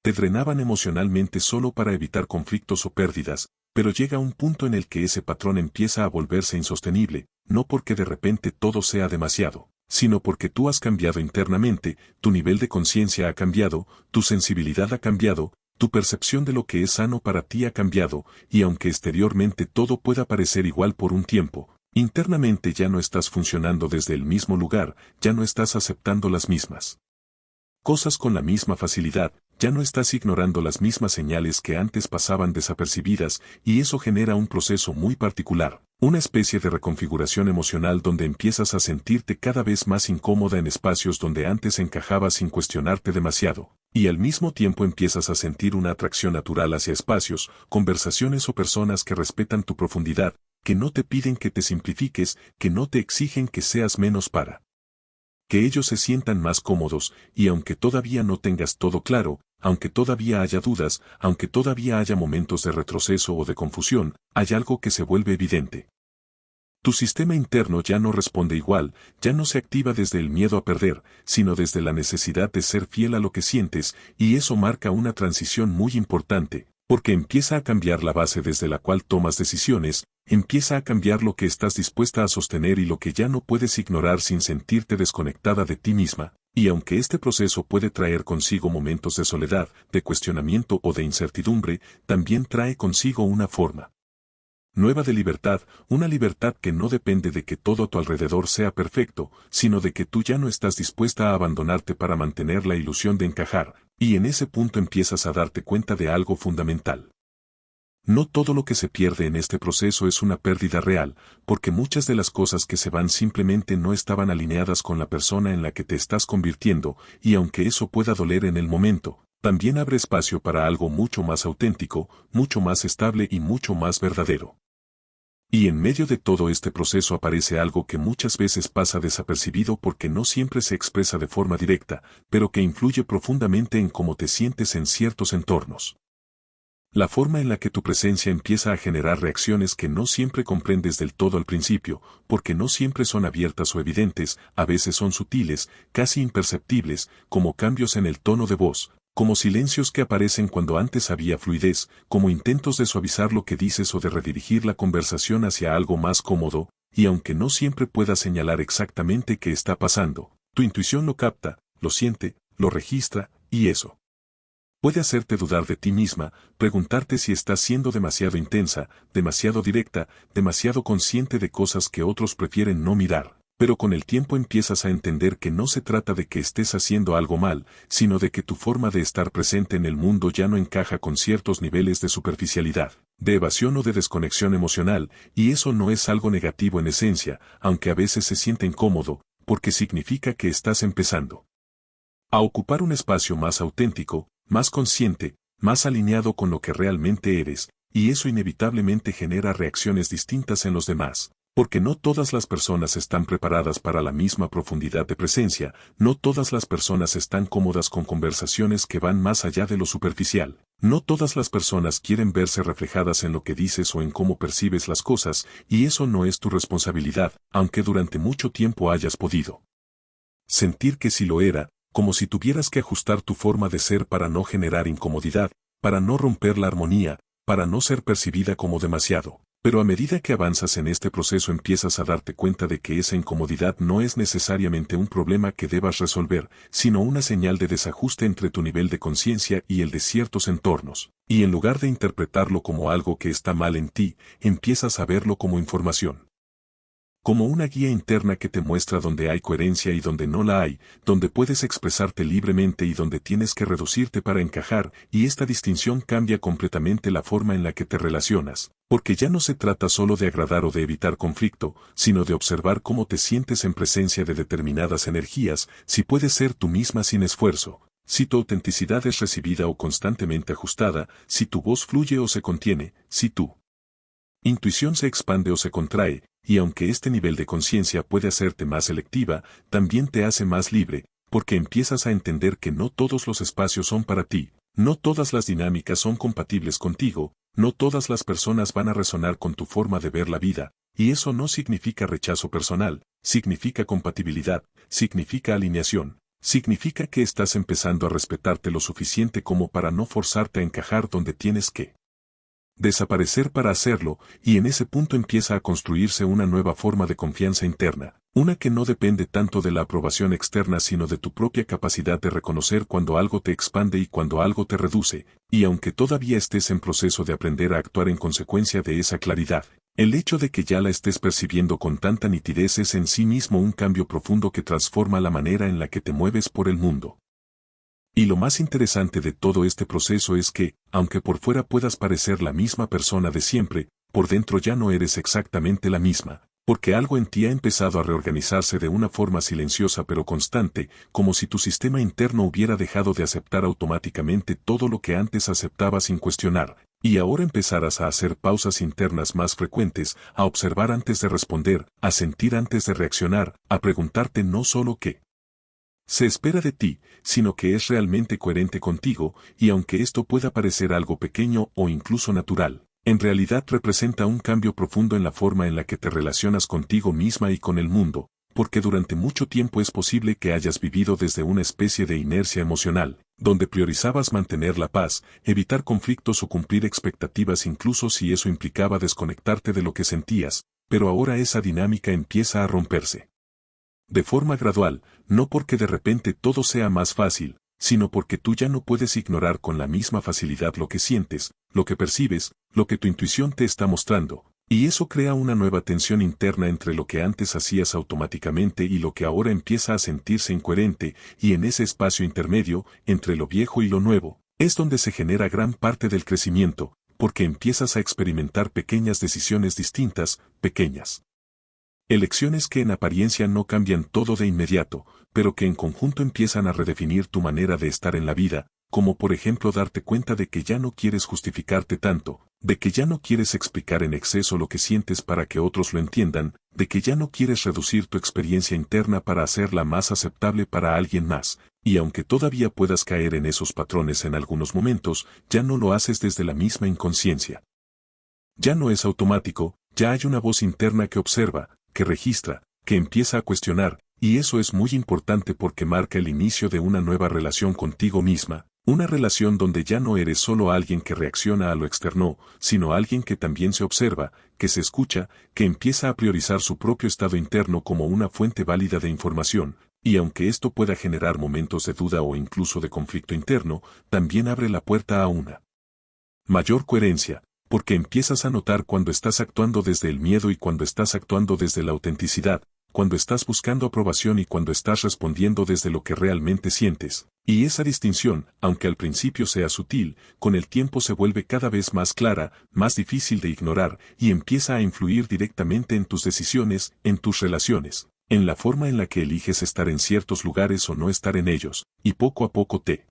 te drenaban emocionalmente solo para evitar conflictos o pérdidas, pero llega un punto en el que ese patrón empieza a volverse insostenible, no porque de repente todo sea demasiado, sino porque tú has cambiado internamente, tu nivel de conciencia ha cambiado, tu sensibilidad ha cambiado, tu percepción de lo que es sano para ti ha cambiado, y aunque exteriormente todo pueda parecer igual por un tiempo, internamente ya no estás funcionando desde el mismo lugar, ya no estás aceptando las mismas cosas con la misma facilidad, ya no estás ignorando las mismas señales que antes pasaban desapercibidas, y eso genera un proceso muy particular, una especie de reconfiguración emocional donde empiezas a sentirte cada vez más incómoda en espacios donde antes encajabas sin cuestionarte demasiado, y al mismo tiempo empiezas a sentir una atracción natural hacia espacios, conversaciones o personas que respetan tu profundidad, que no te piden que te simplifiques, que no te exigen que seas menos para que ellos se sientan más cómodos, y aunque todavía no tengas todo claro, aunque todavía haya dudas, aunque todavía haya momentos de retroceso o de confusión, hay algo que se vuelve evidente. Tu sistema interno ya no responde igual, ya no se activa desde el miedo a perder, sino desde la necesidad de ser fiel a lo que sientes, y eso marca una transición muy importante, porque empieza a cambiar la base desde la cual tomas decisiones, empieza a cambiar lo que estás dispuesta a sostener y lo que ya no puedes ignorar sin sentirte desconectada de ti misma, y aunque este proceso puede traer consigo momentos de soledad, de cuestionamiento o de incertidumbre, también trae consigo una forma nueva de libertad, una libertad que no depende de que todo a tu alrededor sea perfecto, sino de que tú ya no estás dispuesta a abandonarte para mantener la ilusión de encajar, y en ese punto empiezas a darte cuenta de algo fundamental. No todo lo que se pierde en este proceso es una pérdida real, porque muchas de las cosas que se van simplemente no estaban alineadas con la persona en la que te estás convirtiendo, y aunque eso pueda doler en el momento, también abre espacio para algo mucho más auténtico, mucho más estable y mucho más verdadero. Y en medio de todo este proceso aparece algo que muchas veces pasa desapercibido porque no siempre se expresa de forma directa, pero que influye profundamente en cómo te sientes en ciertos entornos. La forma en la que tu presencia empieza a generar reacciones que no siempre comprendes del todo al principio, porque no siempre son abiertas o evidentes, a veces son sutiles, casi imperceptibles, como cambios en el tono de voz, como silencios que aparecen cuando antes había fluidez, como intentos de suavizar lo que dices o de redirigir la conversación hacia algo más cómodo, y aunque no siempre puedas señalar exactamente qué está pasando, tu intuición lo capta, lo siente, lo registra, y eso Puede hacerte dudar de ti misma, preguntarte si estás siendo demasiado intensa, demasiado directa, demasiado consciente de cosas que otros prefieren no mirar. Pero con el tiempo empiezas a entender que no se trata de que estés haciendo algo mal, sino de que tu forma de estar presente en el mundo ya no encaja con ciertos niveles de superficialidad, de evasión o de desconexión emocional, y eso no es algo negativo en esencia, aunque a veces se siente incómodo, porque significa que estás empezando a ocupar un espacio más auténtico, más consciente, más alineado con lo que realmente eres, y eso inevitablemente genera reacciones distintas en los demás. Porque no todas las personas están preparadas para la misma profundidad de presencia, no todas las personas están cómodas con conversaciones que van más allá de lo superficial, no todas las personas quieren verse reflejadas en lo que dices o en cómo percibes las cosas, y eso no es tu responsabilidad, aunque durante mucho tiempo hayas podido sentir que sí lo era, como si tuvieras que ajustar tu forma de ser para no generar incomodidad, para no romper la armonía, para no ser percibida como demasiado. Pero a medida que avanzas en este proceso empiezas a darte cuenta de que esa incomodidad no es necesariamente un problema que debas resolver, sino una señal de desajuste entre tu nivel de conciencia y el de ciertos entornos. Y en lugar de interpretarlo como algo que está mal en ti, empiezas a verlo como información. Como una guía interna que te muestra dónde hay coherencia y dónde no la hay, donde puedes expresarte libremente y donde tienes que reducirte para encajar, y esta distinción cambia completamente la forma en la que te relacionas, porque ya no se trata solo de agradar o de evitar conflicto, sino de observar cómo te sientes en presencia de determinadas energías, si puedes ser tú misma sin esfuerzo, si tu autenticidad es recibida o constantemente ajustada, si tu voz fluye o se contiene, si tu intuición se expande o se contrae, y aunque este nivel de conciencia puede hacerte más selectiva, también te hace más libre, porque empiezas a entender que no todos los espacios son para ti, no todas las dinámicas son compatibles contigo, no todas las personas van a resonar con tu forma de ver la vida, y eso no significa rechazo personal, significa compatibilidad, significa alineación, significa que estás empezando a respetarte lo suficiente como para no forzarte a encajar donde tienes que desaparecer para hacerlo, y en ese punto empieza a construirse una nueva forma de confianza interna, una que no depende tanto de la aprobación externa sino de tu propia capacidad de reconocer cuando algo te expande y cuando algo te reduce, y aunque todavía estés en proceso de aprender a actuar en consecuencia de esa claridad, el hecho de que ya la estés percibiendo con tanta nitidez es en sí mismo un cambio profundo que transforma la manera en la que te mueves por el mundo. Y lo más interesante de todo este proceso es que, aunque por fuera puedas parecer la misma persona de siempre, por dentro ya no eres exactamente la misma, porque algo en ti ha empezado a reorganizarse de una forma silenciosa pero constante, como si tu sistema interno hubiera dejado de aceptar automáticamente todo lo que antes aceptaba sin cuestionar, y ahora empezarás a hacer pausas internas más frecuentes, a observar antes de responder, a sentir antes de reaccionar, a preguntarte no solo qué se espera de ti, sino que es realmente coherente contigo, y aunque esto pueda parecer algo pequeño o incluso natural, en realidad representa un cambio profundo en la forma en la que te relacionas contigo misma y con el mundo, porque durante mucho tiempo es posible que hayas vivido desde una especie de inercia emocional, donde priorizabas mantener la paz, evitar conflictos o cumplir expectativas incluso si eso implicaba desconectarte de lo que sentías, pero ahora esa dinámica empieza a romperse. De forma gradual, no porque de repente todo sea más fácil, sino porque tú ya no puedes ignorar con la misma facilidad lo que sientes, lo que percibes, lo que tu intuición te está mostrando, y eso crea una nueva tensión interna entre lo que antes hacías automáticamente y lo que ahora empieza a sentirse incoherente, y en ese espacio intermedio, entre lo viejo y lo nuevo, es donde se genera gran parte del crecimiento, porque empiezas a experimentar pequeñas decisiones distintas, pequeñas elecciones que en apariencia no cambian todo de inmediato, pero que en conjunto empiezan a redefinir tu manera de estar en la vida, como por ejemplo darte cuenta de que ya no quieres justificarte tanto, de que ya no quieres explicar en exceso lo que sientes para que otros lo entiendan, de que ya no quieres reducir tu experiencia interna para hacerla más aceptable para alguien más, y aunque todavía puedas caer en esos patrones en algunos momentos, ya no lo haces desde la misma inconsciencia. Ya no es automático, ya hay una voz interna que observa, que registra, que empieza a cuestionar, y eso es muy importante porque marca el inicio de una nueva relación contigo misma, una relación donde ya no eres solo alguien que reacciona a lo externo, sino alguien que también se observa, que se escucha, que empieza a priorizar su propio estado interno como una fuente válida de información, Y aunque esto pueda generar momentos de duda o incluso de conflicto interno, también abre la puerta a una mayor coherencia, porque empiezas a notar cuando estás actuando desde el miedo y cuando estás actuando desde la autenticidad, cuando estás buscando aprobación y cuando estás respondiendo desde lo que realmente sientes. Y esa distinción, aunque al principio sea sutil, con el tiempo se vuelve cada vez más clara, más difícil de ignorar, y empieza a influir directamente en tus decisiones, en tus relaciones, en la forma en la que eliges estar en ciertos lugares o no estar en ellos, y poco a poco te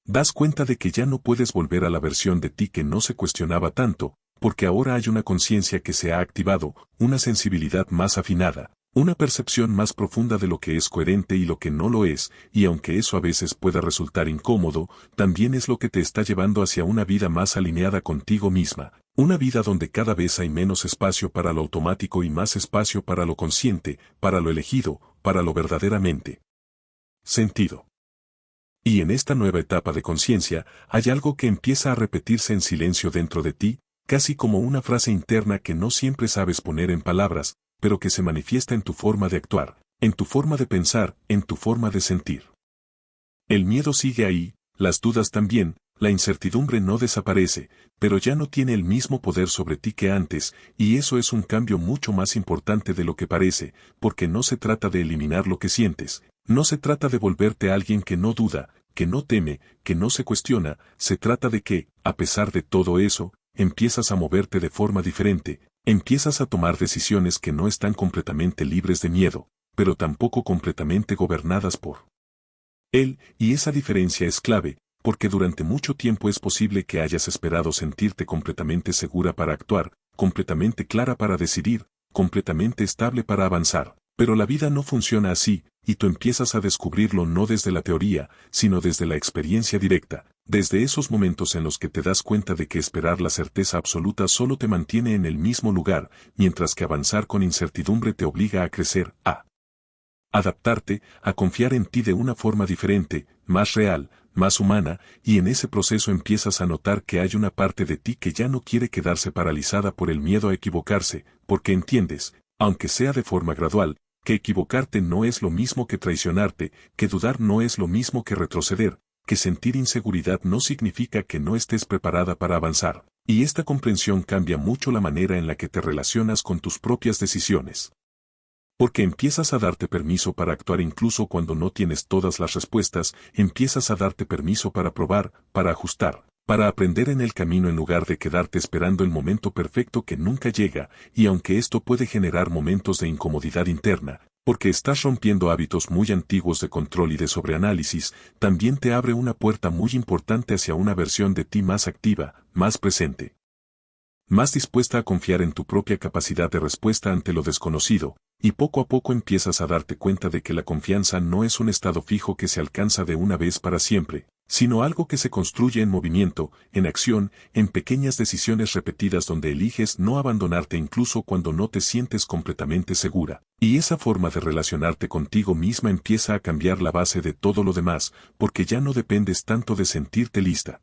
das cuenta de que ya no puedes volver a la versión de ti que no se cuestionaba tanto, porque ahora hay una conciencia que se ha activado, una sensibilidad más afinada, una percepción más profunda de lo que es coherente y lo que no lo es, y aunque eso a veces pueda resultar incómodo, también es lo que te está llevando hacia una vida más alineada contigo misma, una vida donde cada vez hay menos espacio para lo automático y más espacio para lo consciente, para lo elegido, para lo verdaderamente sentido. Y en esta nueva etapa de conciencia, hay algo que empieza a repetirse en silencio dentro de ti, casi como una frase interna que no siempre sabes poner en palabras, pero que se manifiesta en tu forma de actuar, en tu forma de pensar, en tu forma de sentir. El miedo sigue ahí, las dudas también, la incertidumbre no desaparece, pero ya no tiene el mismo poder sobre ti que antes, y eso es un cambio mucho más importante de lo que parece, porque no se trata de eliminar lo que sientes, no se trata de volverte a alguien que no duda, que no teme, que no se cuestiona, se trata de que, a pesar de todo eso, empiezas a moverte de forma diferente, empiezas a tomar decisiones que no están completamente libres de miedo, pero tampoco completamente gobernadas por él, y esa diferencia es clave, porque durante mucho tiempo es posible que hayas esperado sentirte completamente segura para actuar, completamente clara para decidir, completamente estable para avanzar. Pero la vida no funciona así, y tú empiezas a descubrirlo no desde la teoría, sino desde la experiencia directa, desde esos momentos en los que te das cuenta de que esperar la certeza absoluta solo te mantiene en el mismo lugar, mientras que avanzar con incertidumbre te obliga a crecer, a adaptarte, a confiar en ti de una forma diferente, más real, más humana, y en ese proceso empiezas a notar que hay una parte de ti que ya no quiere quedarse paralizada por el miedo a equivocarse, porque entiendes, aunque sea de forma gradual, que equivocarte no es lo mismo que traicionarte, que dudar no es lo mismo que retroceder, que sentir inseguridad no significa que no estés preparada para avanzar, y esta comprensión cambia mucho la manera en la que te relacionas con tus propias decisiones. Porque empiezas a darte permiso para actuar incluso cuando no tienes todas las respuestas, empiezas a darte permiso para probar, para ajustar, para aprender en el camino en lugar de quedarte esperando el momento perfecto que nunca llega, y aunque esto puede generar momentos de incomodidad interna, porque estás rompiendo hábitos muy antiguos de control y de sobreanálisis, también te abre una puerta muy importante hacia una versión de ti más activa, más presente, más dispuesta a confiar en tu propia capacidad de respuesta ante lo desconocido, y poco a poco empiezas a darte cuenta de que la confianza no es un estado fijo que se alcanza de una vez para siempre, sino algo que se construye en movimiento, en acción, en pequeñas decisiones repetidas donde eliges no abandonarte incluso cuando no te sientes completamente segura. Y esa forma de relacionarte contigo misma empieza a cambiar la base de todo lo demás, porque ya no dependes tanto de sentirte lista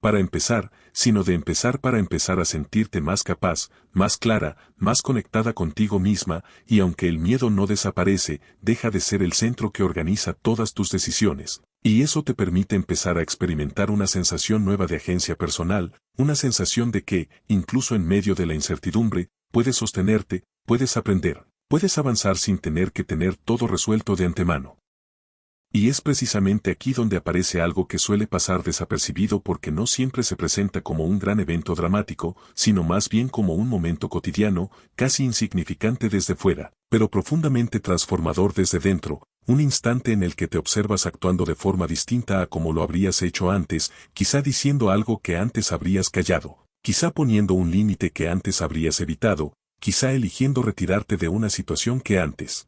para empezar, sino de empezar para empezar a sentirte más capaz, más clara, más conectada contigo misma, y aunque el miedo no desaparece, deja de ser el centro que organiza todas tus decisiones. Y eso te permite empezar a experimentar una sensación nueva de agencia personal, una sensación de que, incluso en medio de la incertidumbre, puedes sostenerte, puedes aprender, puedes avanzar sin tener que tener todo resuelto de antemano. Y es precisamente aquí donde aparece algo que suele pasar desapercibido porque no siempre se presenta como un gran evento dramático, sino más bien como un momento cotidiano, casi insignificante desde fuera, pero profundamente transformador desde dentro, un instante en el que te observas actuando de forma distinta a como lo habrías hecho antes, quizá diciendo algo que antes habrías callado, quizá poniendo un límite que antes habrías evitado, quizá eligiendo retirarte de una situación que antes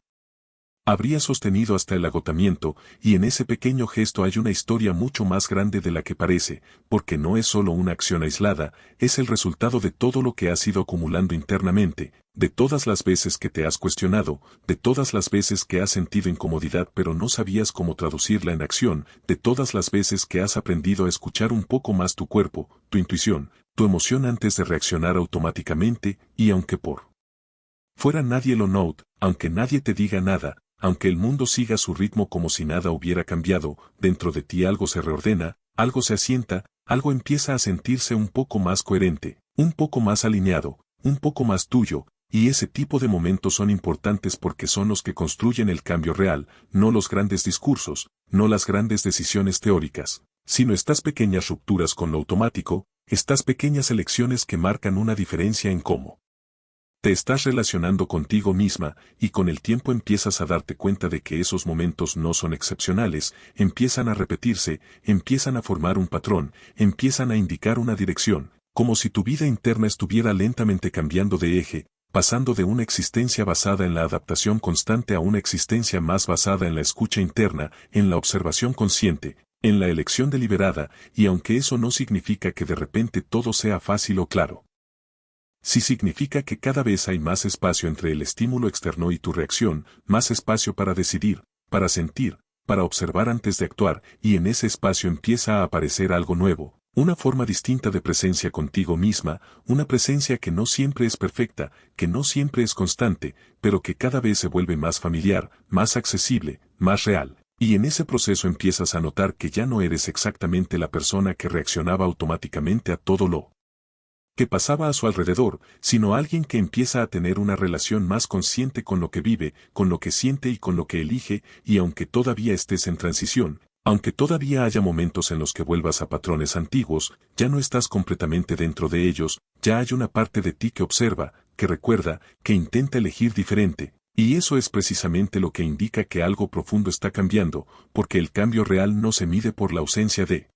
habría sostenido hasta el agotamiento, y en ese pequeño gesto hay una historia mucho más grande de la que parece, porque no es solo una acción aislada, es el resultado de todo lo que has ido acumulando internamente, de todas las veces que te has cuestionado, de todas las veces que has sentido incomodidad pero no sabías cómo traducirla en acción, de todas las veces que has aprendido a escuchar un poco más tu cuerpo, tu intuición, tu emoción antes de reaccionar automáticamente, y aunque por fuera nadie lo note, aunque nadie te diga nada, aunque el mundo siga su ritmo como si nada hubiera cambiado, dentro de ti algo se reordena, algo se asienta, algo empieza a sentirse un poco más coherente, un poco más alineado, un poco más tuyo, y ese tipo de momentos son importantes porque son los que construyen el cambio real, no los grandes discursos, no las grandes decisiones teóricas, sino estas pequeñas rupturas con lo automático, estas pequeñas elecciones que marcan una diferencia en cómo te estás relacionando contigo misma, y con el tiempo empiezas a darte cuenta de que esos momentos no son excepcionales, empiezan a repetirse, empiezan a formar un patrón, empiezan a indicar una dirección, como si tu vida interna estuviera lentamente cambiando de eje, pasando de una existencia basada en la adaptación constante a una existencia más basada en la escucha interna, en la observación consciente, en la elección deliberada, y aunque eso no significa que de repente todo sea fácil o claro. Sí significa que cada vez hay más espacio entre el estímulo externo y tu reacción, más espacio para decidir, para sentir, para observar antes de actuar, y en ese espacio empieza a aparecer algo nuevo, una forma distinta de presencia contigo misma, una presencia que no siempre es perfecta, que no siempre es constante, pero que cada vez se vuelve más familiar, más accesible, más real. Y en ese proceso empiezas a notar que ya no eres exactamente la persona que reaccionaba automáticamente a todo lo que pasaba a su alrededor, sino alguien que empieza a tener una relación más consciente con lo que vive, con lo que siente y con lo que elige, y aunque todavía estés en transición, aunque todavía haya momentos en los que vuelvas a patrones antiguos, ya no estás completamente dentro de ellos, ya hay una parte de ti que observa, que recuerda, que intenta elegir diferente, y eso es precisamente lo que indica que algo profundo está cambiando, porque el cambio real no se mide por la ausencia de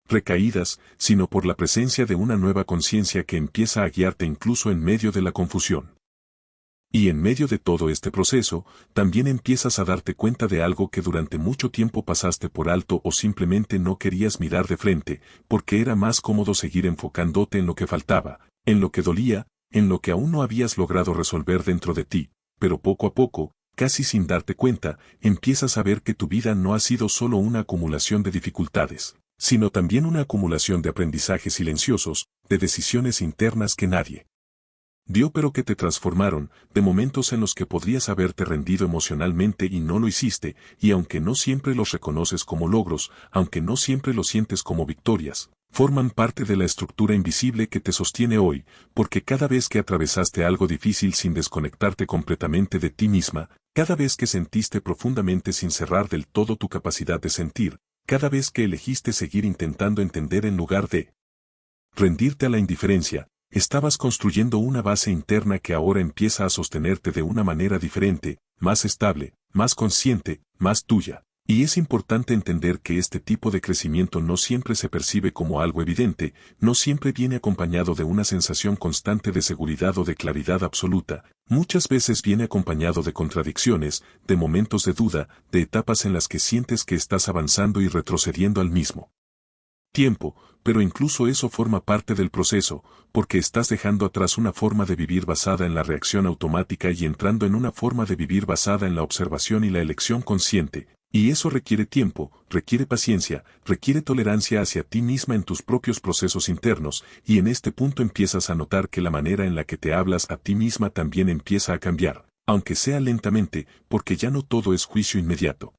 recaídas, sino por la presencia de una nueva conciencia que empieza a guiarte incluso en medio de la confusión. Y en medio de todo este proceso, también empiezas a darte cuenta de algo que durante mucho tiempo pasaste por alto o simplemente no querías mirar de frente, porque era más cómodo seguir enfocándote en lo que faltaba, en lo que dolía, en lo que aún no habías logrado resolver dentro de ti, pero poco a poco, casi sin darte cuenta, empiezas a ver que tu vida no ha sido solo una acumulación de dificultades, sino también una acumulación de aprendizajes silenciosos, de decisiones internas que nadie dio pero que te transformaron, de momentos en los que podrías haberte rendido emocionalmente y no lo hiciste, y aunque no siempre los reconoces como logros, aunque no siempre los sientes como victorias, forman parte de la estructura invisible que te sostiene hoy, porque cada vez que atravesaste algo difícil sin desconectarte completamente de ti misma, cada vez que sentiste profundamente sin cerrar del todo tu capacidad de sentir, cada vez que elegiste seguir intentando entender en lugar de rendirte a la indiferencia, estabas construyendo una base interna que ahora empieza a sostenerte de una manera diferente, más estable, más consciente, más tuya. Y es importante entender que este tipo de crecimiento no siempre se percibe como algo evidente, no siempre viene acompañado de una sensación constante de seguridad o de claridad absoluta, muchas veces viene acompañado de contradicciones, de momentos de duda, de etapas en las que sientes que estás avanzando y retrocediendo al mismo tiempo, pero incluso eso forma parte del proceso, porque estás dejando atrás una forma de vivir basada en la reacción automática y entrando en una forma de vivir basada en la observación y la elección consciente, y eso requiere tiempo, requiere paciencia, requiere tolerancia hacia ti misma en tus propios procesos internos, y en este punto empiezas a notar que la manera en la que te hablas a ti misma también empieza a cambiar, aunque sea lentamente, porque ya no todo es juicio inmediato.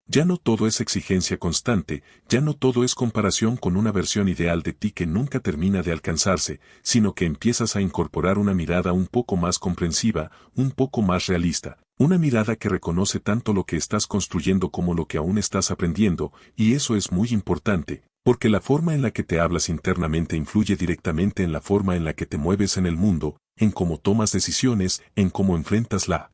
Ya no todo es exigencia constante, ya no todo es comparación con una versión ideal de ti que nunca termina de alcanzarse, sino que empiezas a incorporar una mirada un poco más comprensiva, un poco más realista, una mirada que reconoce tanto lo que estás construyendo como lo que aún estás aprendiendo, y eso es muy importante, porque la forma en la que te hablas internamente influye directamente en la forma en la que te mueves en el mundo, en cómo tomas decisiones, en cómo enfrentas la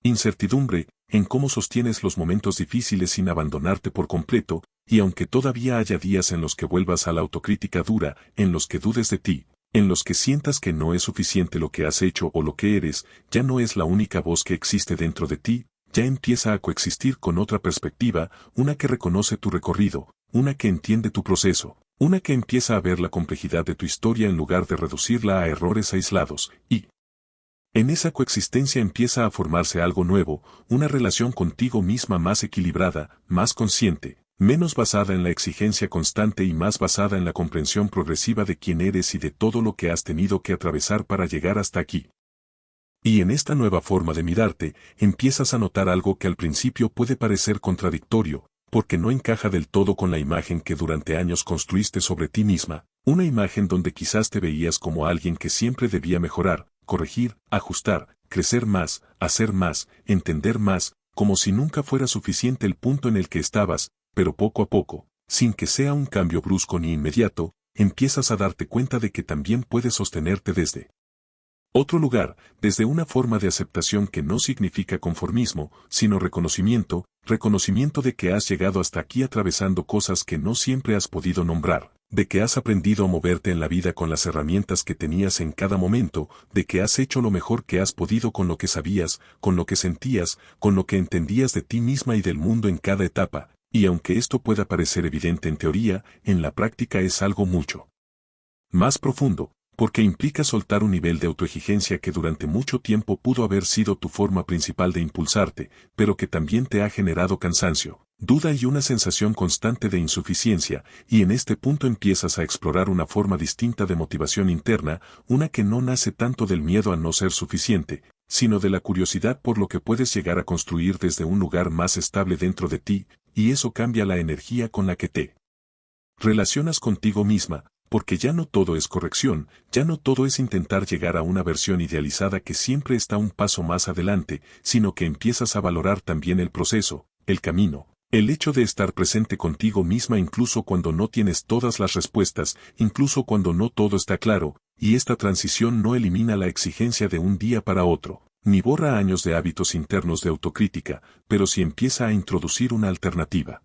incertidumbre, en cómo sostienes los momentos difíciles sin abandonarte por completo, y aunque todavía haya días en los que vuelvas a la autocrítica dura, en los que dudes de ti, en los que sientas que no es suficiente lo que has hecho o lo que eres, ya no es la única voz que existe dentro de ti, ya empieza a coexistir con otra perspectiva, una que reconoce tu recorrido, una que entiende tu proceso, una que empieza a ver la complejidad de tu historia en lugar de reducirla a errores aislados, y en esa coexistencia empieza a formarse algo nuevo, una relación contigo misma más equilibrada, más consciente, menos basada en la exigencia constante y más basada en la comprensión progresiva de quién eres y de todo lo que has tenido que atravesar para llegar hasta aquí. Y en esta nueva forma de mirarte, empiezas a notar algo que al principio puede parecer contradictorio, porque no encaja del todo con la imagen que durante años construiste sobre ti misma, una imagen donde quizás te veías como alguien que siempre debía mejorar, corregir, ajustar, crecer más, hacer más, entender más, como si nunca fuera suficiente el punto en el que estabas, pero poco a poco, sin que sea un cambio brusco ni inmediato, empiezas a darte cuenta de que también puedes sostenerte desde otro lugar, desde una forma de aceptación que no significa conformismo, sino reconocimiento, reconocimiento de que has llegado hasta aquí atravesando cosas que no siempre has podido nombrar, de que has aprendido a moverte en la vida con las herramientas que tenías en cada momento, de que has hecho lo mejor que has podido con lo que sabías, con lo que sentías, con lo que entendías de ti misma y del mundo en cada etapa, y aunque esto pueda parecer evidente en teoría, en la práctica es algo mucho más profundo, porque implica soltar un nivel de autoexigencia que durante mucho tiempo pudo haber sido tu forma principal de impulsarte, pero que también te ha generado cansancio, duda y una sensación constante de insuficiencia, y en este punto empiezas a explorar una forma distinta de motivación interna, una que no nace tanto del miedo a no ser suficiente, sino de la curiosidad por lo que puedes llegar a construir desde un lugar más estable dentro de ti, y eso cambia la energía con la que te relacionas contigo misma, porque ya no todo es corrección, ya no todo es intentar llegar a una versión idealizada que siempre está un paso más adelante, sino que empiezas a valorar también el proceso, el camino, el hecho de estar presente contigo misma incluso cuando no tienes todas las respuestas, incluso cuando no todo está claro, y esta transición no elimina la exigencia de un día para otro, ni borra años de hábitos internos de autocrítica, pero sí empieza a introducir una alternativa.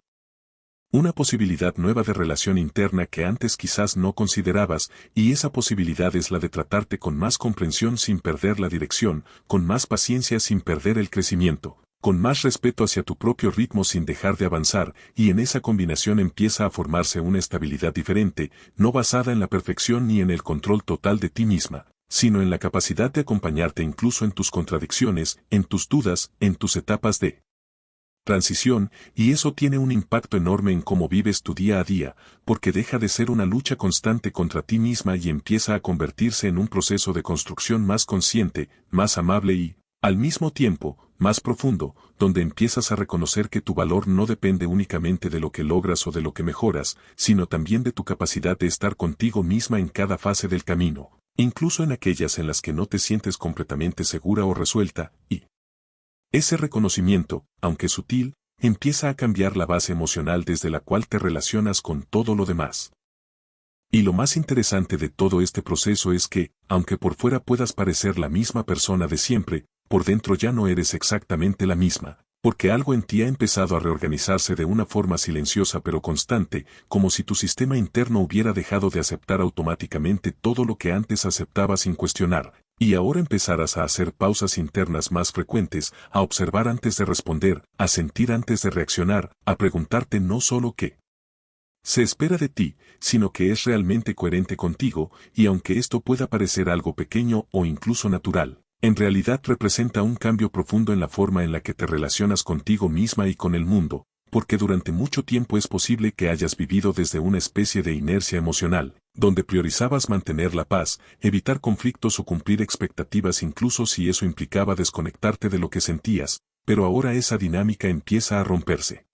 Una posibilidad nueva de relación interna que antes quizás no considerabas, y esa posibilidad es la de tratarte con más comprensión sin perder la dirección, con más paciencia sin perder el crecimiento, con más respeto hacia tu propio ritmo sin dejar de avanzar, y en esa combinación empieza a formarse una estabilidad diferente, no basada en la perfección ni en el control total de ti misma, sino en la capacidad de acompañarte incluso en tus contradicciones, en tus dudas, en tus etapas de transición, y eso tiene un impacto enorme en cómo vives tu día a día, porque deja de ser una lucha constante contra ti misma y empieza a convertirse en un proceso de construcción más consciente, más amable y, al mismo tiempo, más profundo, donde empiezas a reconocer que tu valor no depende únicamente de lo que logras o de lo que mejoras, sino también de tu capacidad de estar contigo misma en cada fase del camino, incluso en aquellas en las que no te sientes completamente segura o resuelta, y ese reconocimiento, aunque sutil, empieza a cambiar la base emocional desde la cual te relacionas con todo lo demás. Y lo más interesante de todo este proceso es que, aunque por fuera puedas parecer la misma persona de siempre, por dentro ya no eres exactamente la misma, porque algo en ti ha empezado a reorganizarse de una forma silenciosa pero constante, como si tu sistema interno hubiera dejado de aceptar automáticamente todo lo que antes aceptaba sin cuestionar, y ahora empezarás a hacer pausas internas más frecuentes, a observar antes de responder, a sentir antes de reaccionar, a preguntarte no solo qué se espera de ti, sino que es realmente coherente contigo, y aunque esto pueda parecer algo pequeño o incluso natural, en realidad representa un cambio profundo en la forma en la que te relacionas contigo misma y con el mundo, porque durante mucho tiempo es posible que hayas vivido desde una especie de inercia emocional, donde priorizabas mantener la paz, evitar conflictos o cumplir expectativas incluso si eso implicaba desconectarte de lo que sentías, pero ahora esa dinámica empieza a romperse.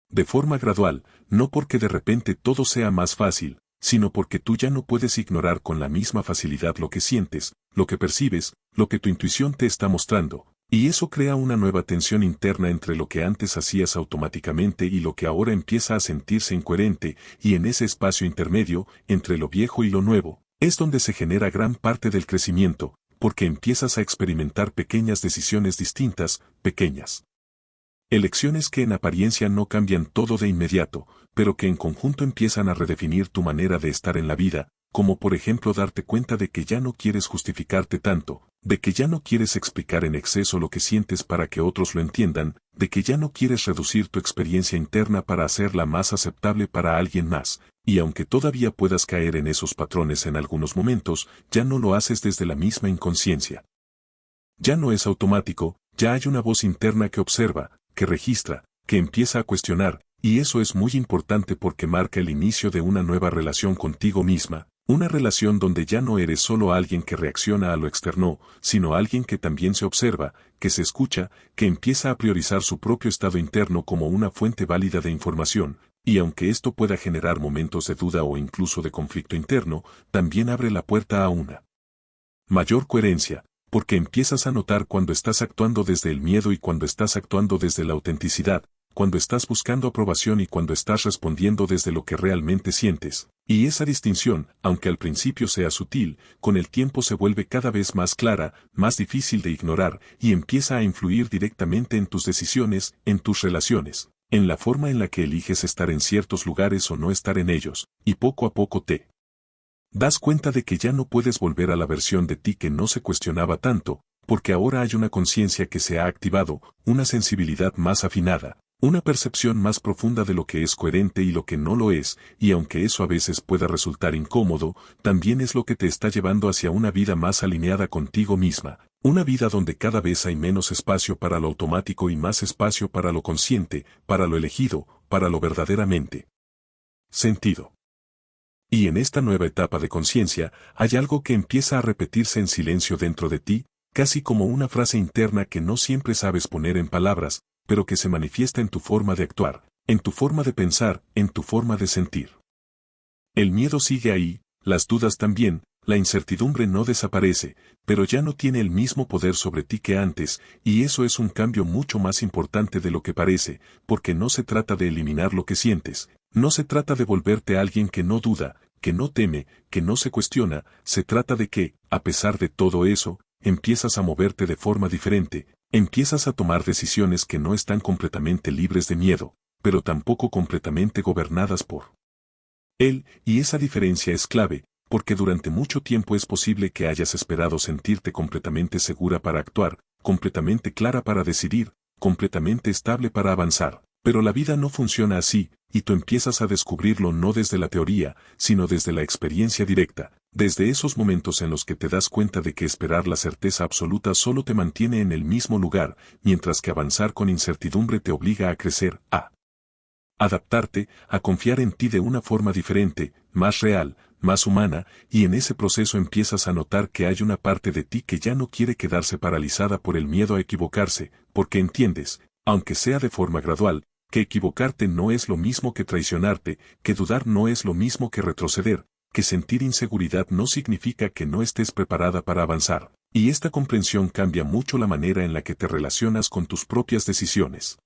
De forma gradual, no porque de repente todo sea más fácil, sino porque tú ya no puedes ignorar con la misma facilidad lo que sientes, lo que percibes, lo que tu intuición te está mostrando, y eso crea una nueva tensión interna entre lo que antes hacías automáticamente y lo que ahora empieza a sentirse incoherente, y en ese espacio intermedio, entre lo viejo y lo nuevo, es donde se genera gran parte del crecimiento, porque empiezas a experimentar pequeñas decisiones distintas, pequeñas elecciones que en apariencia no cambian todo de inmediato, pero que en conjunto empiezan a redefinir tu manera de estar en la vida, como por ejemplo darte cuenta de que ya no quieres justificarte tanto, de que ya no quieres explicar en exceso lo que sientes para que otros lo entiendan, de que ya no quieres reducir tu experiencia interna para hacerla más aceptable para alguien más, y aunque todavía puedas caer en esos patrones en algunos momentos, ya no lo haces desde la misma inconsciencia. Ya no es automático, ya hay una voz interna que observa, que registra, que empieza a cuestionar, y eso es muy importante porque marca el inicio de una nueva relación contigo misma, Una relación donde ya no eres solo alguien que reacciona a lo externo, sino alguien que también se observa, que se escucha, que empieza a priorizar su propio estado interno como una fuente válida de información, y aunque esto pueda generar momentos de duda o incluso de conflicto interno, también abre la puerta a una mayor coherencia, porque empiezas a notar cuando estás actuando desde el miedo y cuando estás actuando desde la autenticidad, cuando estás buscando aprobación y cuando estás respondiendo desde lo que realmente sientes. Y esa distinción, aunque al principio sea sutil, con el tiempo se vuelve cada vez más clara, más difícil de ignorar, y empieza a influir directamente en tus decisiones, en tus relaciones, en la forma en la que eliges estar en ciertos lugares o no estar en ellos, y poco a poco te das cuenta de que ya no puedes volver a la versión de ti que no se cuestionaba tanto, porque ahora hay una conciencia que se ha activado, una sensibilidad más afinada, una percepción más profunda de lo que es coherente y lo que no lo es, y aunque eso a veces pueda resultar incómodo, también es lo que te está llevando hacia una vida más alineada contigo misma, una vida donde cada vez hay menos espacio para lo automático y más espacio para lo consciente, para lo elegido, para lo verdaderamente sentido. Y en esta nueva etapa de conciencia, hay algo que empieza a repetirse en silencio dentro de ti, casi como una frase interna que no siempre sabes poner en palabras, pero que se manifiesta en tu forma de actuar, en tu forma de pensar, en tu forma de sentir. El miedo sigue ahí, las dudas también, la incertidumbre no desaparece, pero ya no tiene el mismo poder sobre ti que antes, y eso es un cambio mucho más importante de lo que parece, porque no se trata de eliminar lo que sientes, no se trata de volverte alguien que no duda, que no teme, que no se cuestiona, se trata de que, a pesar de todo eso, empiezas a moverte de forma diferente, empiezas a tomar decisiones que no están completamente libres de miedo, pero tampoco completamente gobernadas por él, y esa diferencia es clave, porque durante mucho tiempo es posible que hayas esperado sentirte completamente segura para actuar, completamente clara para decidir, completamente estable para avanzar. Pero la vida no funciona así, y tú empiezas a descubrirlo no desde la teoría, sino desde la experiencia directa, desde esos momentos en los que te das cuenta de que esperar la certeza absoluta solo te mantiene en el mismo lugar, mientras que avanzar con incertidumbre te obliga a crecer, a adaptarte, a confiar en ti de una forma diferente, más real, más humana, y en ese proceso empiezas a notar que hay una parte de ti que ya no quiere quedarse paralizada por el miedo a equivocarse, porque entiendes, aunque sea de forma gradual, que equivocarte no es lo mismo que traicionarte, que dudar no es lo mismo que retroceder, que sentir inseguridad no significa que no estés preparada para avanzar, y esta comprensión cambia mucho la manera en la que te relacionas con tus propias decisiones.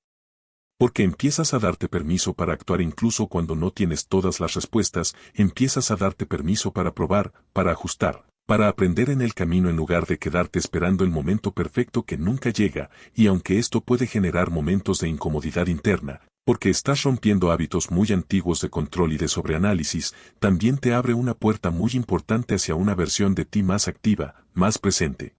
Porque empiezas a darte permiso para actuar incluso cuando no tienes todas las respuestas, empiezas a darte permiso para probar, para ajustar, para aprender en el camino en lugar de quedarte esperando el momento perfecto que nunca llega, y aunque esto puede generar momentos de incomodidad interna, porque estás rompiendo hábitos muy antiguos de control y de sobreanálisis, también te abre una puerta muy importante hacia una versión de ti más activa, más presente,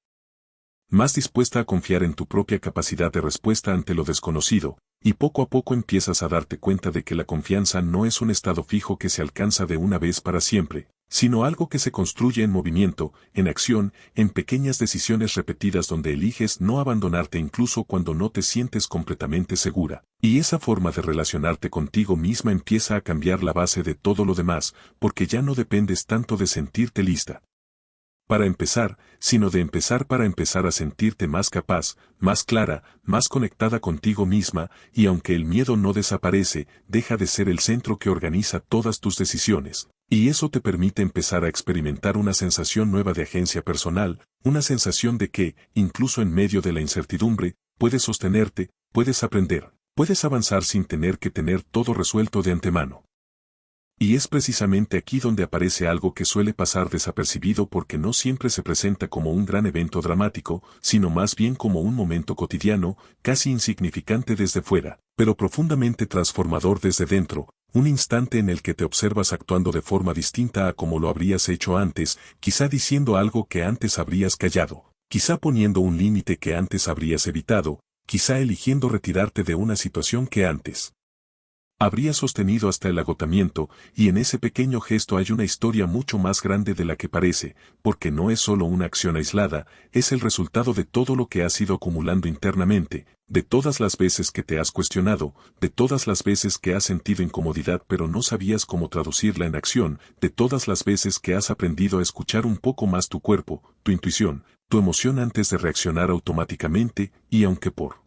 más dispuesta a confiar en tu propia capacidad de respuesta ante lo desconocido, y poco a poco empiezas a darte cuenta de que la confianza no es un estado fijo que se alcanza de una vez para siempre, sino algo que se construye en movimiento, en acción, en pequeñas decisiones repetidas donde eliges no abandonarte incluso cuando no te sientes completamente segura. Y esa forma de relacionarte contigo misma empieza a cambiar la base de todo lo demás, porque ya no dependes tanto de sentirte lista para empezar, sino de empezar para empezar a sentirte más capaz, más clara, más conectada contigo misma, y aunque el miedo no desaparece, deja de ser el centro que organiza todas tus decisiones. Y eso te permite empezar a experimentar una sensación nueva de agencia personal, una sensación de que, incluso en medio de la incertidumbre, puedes sostenerte, puedes aprender, puedes avanzar sin tener que tener todo resuelto de antemano. Y es precisamente aquí donde aparece algo que suele pasar desapercibido porque no siempre se presenta como un gran evento dramático, sino más bien como un momento cotidiano, casi insignificante desde fuera, pero profundamente transformador desde dentro, un instante en el que te observas actuando de forma distinta a como lo habrías hecho antes, quizá diciendo algo que antes habrías callado, quizá poniendo un límite que antes habrías evitado, quizá eligiendo retirarte de una situación que antes Habría sostenido hasta el agotamiento, y en ese pequeño gesto hay una historia mucho más grande de la que parece, porque no es solo una acción aislada, es el resultado de todo lo que has ido acumulando internamente, de todas las veces que te has cuestionado, de todas las veces que has sentido incomodidad pero no sabías cómo traducirla en acción, de todas las veces que has aprendido a escuchar un poco más tu cuerpo, tu intuición, tu emoción antes de reaccionar automáticamente, y aunque por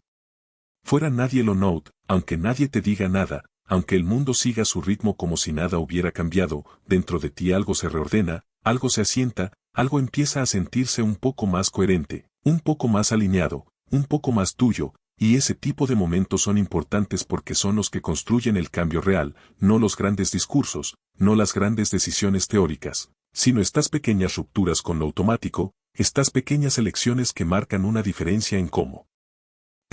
fuera nadie lo note, aunque nadie te diga nada, aunque el mundo siga su ritmo como si nada hubiera cambiado, dentro de ti algo se reordena, algo se asienta, algo empieza a sentirse un poco más coherente, un poco más alineado, un poco más tuyo, y ese tipo de momentos son importantes porque son los que construyen el cambio real, no los grandes discursos, no las grandes decisiones teóricas, sino estas pequeñas rupturas con lo automático, estas pequeñas elecciones que marcan una diferencia en cómo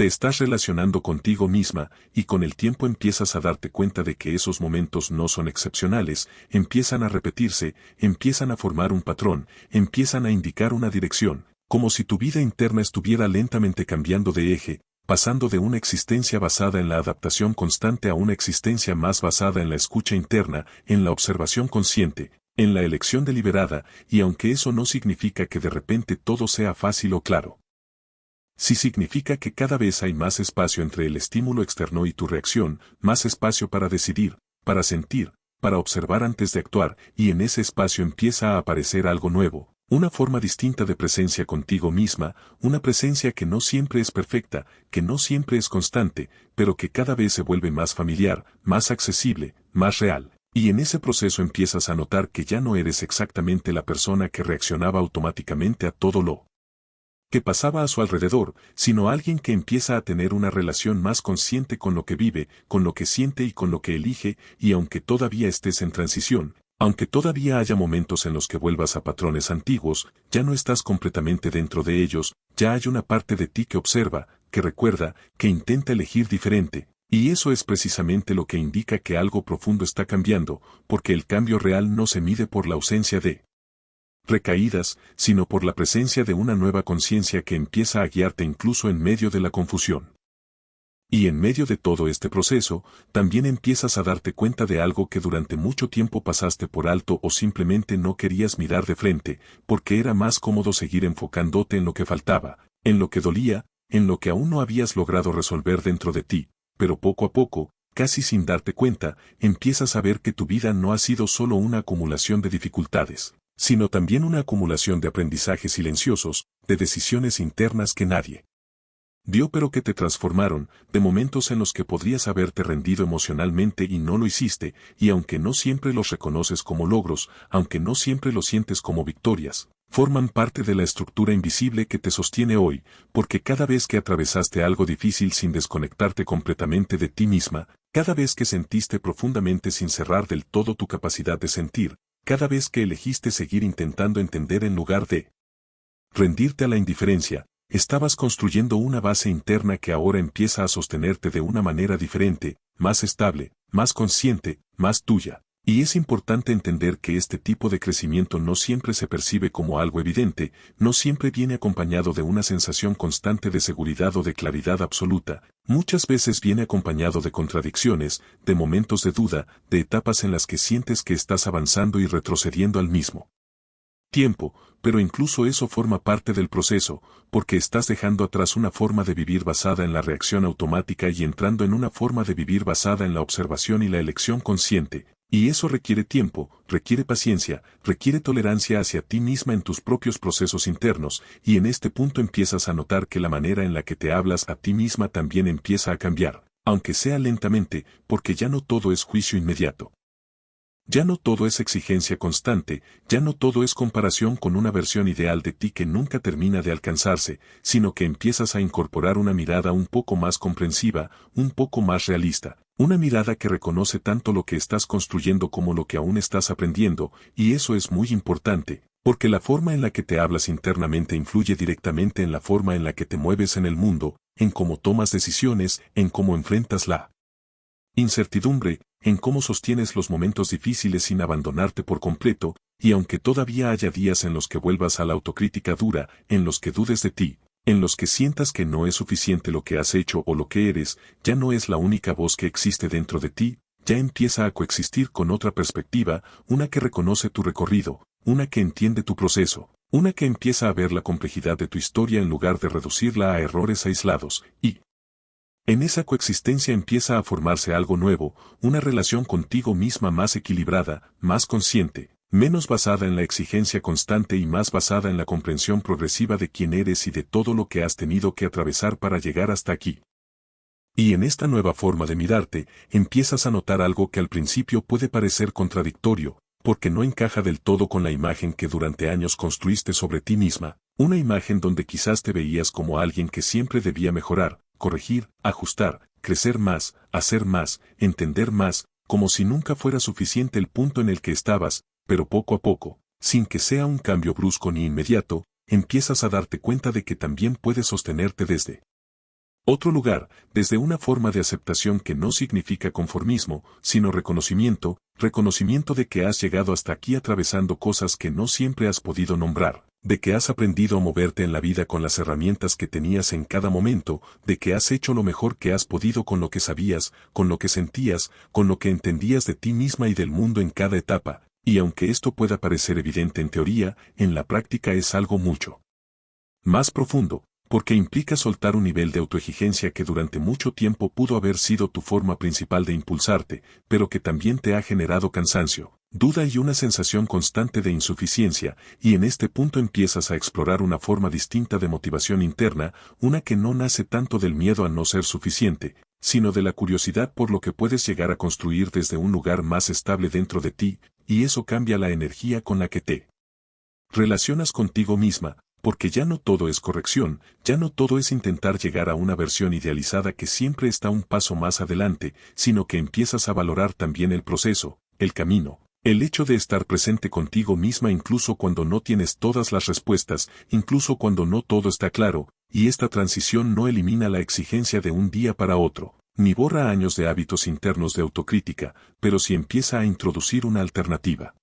te estás relacionando contigo misma, y con el tiempo empiezas a darte cuenta de que esos momentos no son excepcionales, empiezan a repetirse, empiezan a formar un patrón, empiezan a indicar una dirección, como si tu vida interna estuviera lentamente cambiando de eje, pasando de una existencia basada en la adaptación constante a una existencia más basada en la escucha interna, en la observación consciente, en la elección deliberada, y aunque eso no significa que de repente todo sea fácil o claro, sí significa que cada vez hay más espacio entre el estímulo externo y tu reacción, más espacio para decidir, para sentir, para observar antes de actuar, y en ese espacio empieza a aparecer algo nuevo, una forma distinta de presencia contigo misma, una presencia que no siempre es perfecta, que no siempre es constante, pero que cada vez se vuelve más familiar, más accesible, más real. Y en ese proceso empiezas a notar que ya no eres exactamente la persona que reaccionaba automáticamente a todo lo que pasaba a su alrededor, sino alguien que empieza a tener una relación más consciente con lo que vive, con lo que siente y con lo que elige, y aunque todavía estés en transición, aunque todavía haya momentos en los que vuelvas a patrones antiguos, ya no estás completamente dentro de ellos, ya hay una parte de ti que observa, que recuerda, que intenta elegir diferente, y eso es precisamente lo que indica que algo profundo está cambiando, porque el cambio real no se mide por la ausencia de recaídas, sino por la presencia de una nueva conciencia que empieza a guiarte incluso en medio de la confusión. Y en medio de todo este proceso, también empiezas a darte cuenta de algo que durante mucho tiempo pasaste por alto o simplemente no querías mirar de frente, porque era más cómodo seguir enfocándote en lo que faltaba, en lo que dolía, en lo que aún no habías logrado resolver dentro de ti, pero poco a poco, casi sin darte cuenta, empiezas a ver que tu vida no ha sido solo una acumulación de dificultades, sino también una acumulación de aprendizajes silenciosos, de decisiones internas que nadie vio pero que te transformaron, de momentos en los que podrías haberte rendido emocionalmente y no lo hiciste, y aunque no siempre los reconoces como logros, aunque no siempre los sientes como victorias, forman parte de la estructura invisible que te sostiene hoy, porque cada vez que atravesaste algo difícil sin desconectarte completamente de ti misma, cada vez que sentiste profundamente sin cerrar del todo tu capacidad de sentir, cada vez que elegiste seguir intentando entender en lugar de rendirte a la indiferencia, estabas construyendo una base interna que ahora empieza a sostenerte de una manera diferente, más estable, más consciente, más tuya. Y es importante entender que este tipo de crecimiento no siempre se percibe como algo evidente, no siempre viene acompañado de una sensación constante de seguridad o de claridad absoluta, muchas veces viene acompañado de contradicciones, de momentos de duda, de etapas en las que sientes que estás avanzando y retrocediendo al mismo tiempo, pero incluso eso forma parte del proceso, porque estás dejando atrás una forma de vivir basada en la reacción automática y entrando en una forma de vivir basada en la observación y la elección consciente, y eso requiere tiempo, requiere paciencia, requiere tolerancia hacia ti misma en tus propios procesos internos, y en este punto empiezas a notar que la manera en la que te hablas a ti misma también empieza a cambiar, aunque sea lentamente, porque ya no todo es juicio inmediato. Ya no todo es exigencia constante, ya no todo es comparación con una versión ideal de ti que nunca termina de alcanzarse, sino que empiezas a incorporar una mirada un poco más comprensiva, un poco más realista, una mirada que reconoce tanto lo que estás construyendo como lo que aún estás aprendiendo, y eso es muy importante, porque la forma en la que te hablas internamente influye directamente en la forma en la que te mueves en el mundo, en cómo tomas decisiones, en cómo enfrentas la incertidumbre, en cómo sostienes los momentos difíciles sin abandonarte por completo, y aunque todavía haya días en los que vuelvas a la autocrítica dura, en los que dudes de ti, en los que sientas que no es suficiente lo que has hecho o lo que eres, ya no es la única voz que existe dentro de ti, ya empieza a coexistir con otra perspectiva, una que reconoce tu recorrido, una que entiende tu proceso, una que empieza a ver la complejidad de tu historia en lugar de reducirla a errores aislados, y en esa coexistencia empieza a formarse algo nuevo, una relación contigo misma más equilibrada, más consciente, menos basada en la exigencia constante y más basada en la comprensión progresiva de quién eres y de todo lo que has tenido que atravesar para llegar hasta aquí. Y en esta nueva forma de mirarte, empiezas a notar algo que al principio puede parecer contradictorio, porque no encaja del todo con la imagen que durante años construiste sobre ti misma, una imagen donde quizás te veías como alguien que siempre debía mejorar, corregir, ajustar, crecer más, hacer más, entender más, como si nunca fuera suficiente el punto en el que estabas, pero poco a poco, sin que sea un cambio brusco ni inmediato, empiezas a darte cuenta de que también puedes sostenerte desde otro lugar, desde una forma de aceptación que no significa conformismo, sino reconocimiento, reconocimiento de que has llegado hasta aquí atravesando cosas que no siempre has podido nombrar, de que has aprendido a moverte en la vida con las herramientas que tenías en cada momento, de que has hecho lo mejor que has podido con lo que sabías, con lo que sentías, con lo que entendías de ti misma y del mundo en cada etapa, y aunque esto pueda parecer evidente en teoría, en la práctica es algo mucho más profundo, porque implica soltar un nivel de autoexigencia que durante mucho tiempo pudo haber sido tu forma principal de impulsarte, pero que también te ha generado cansancio, duda y una sensación constante de insuficiencia, y en este punto empiezas a explorar una forma distinta de motivación interna, una que no nace tanto del miedo a no ser suficiente, sino de la curiosidad por lo que puedes llegar a construir desde un lugar más estable dentro de ti, y eso cambia la energía con la que te relacionas contigo misma, porque ya no todo es corrección, ya no todo es intentar llegar a una versión idealizada que siempre está un paso más adelante, sino que empiezas a valorar también el proceso, el camino, el hecho de estar presente contigo misma incluso cuando no tienes todas las respuestas, incluso cuando no todo está claro, y esta transición no elimina la exigencia de un día para otro, ni borra años de hábitos internos de autocrítica, pero sí empieza a introducir una alternativa.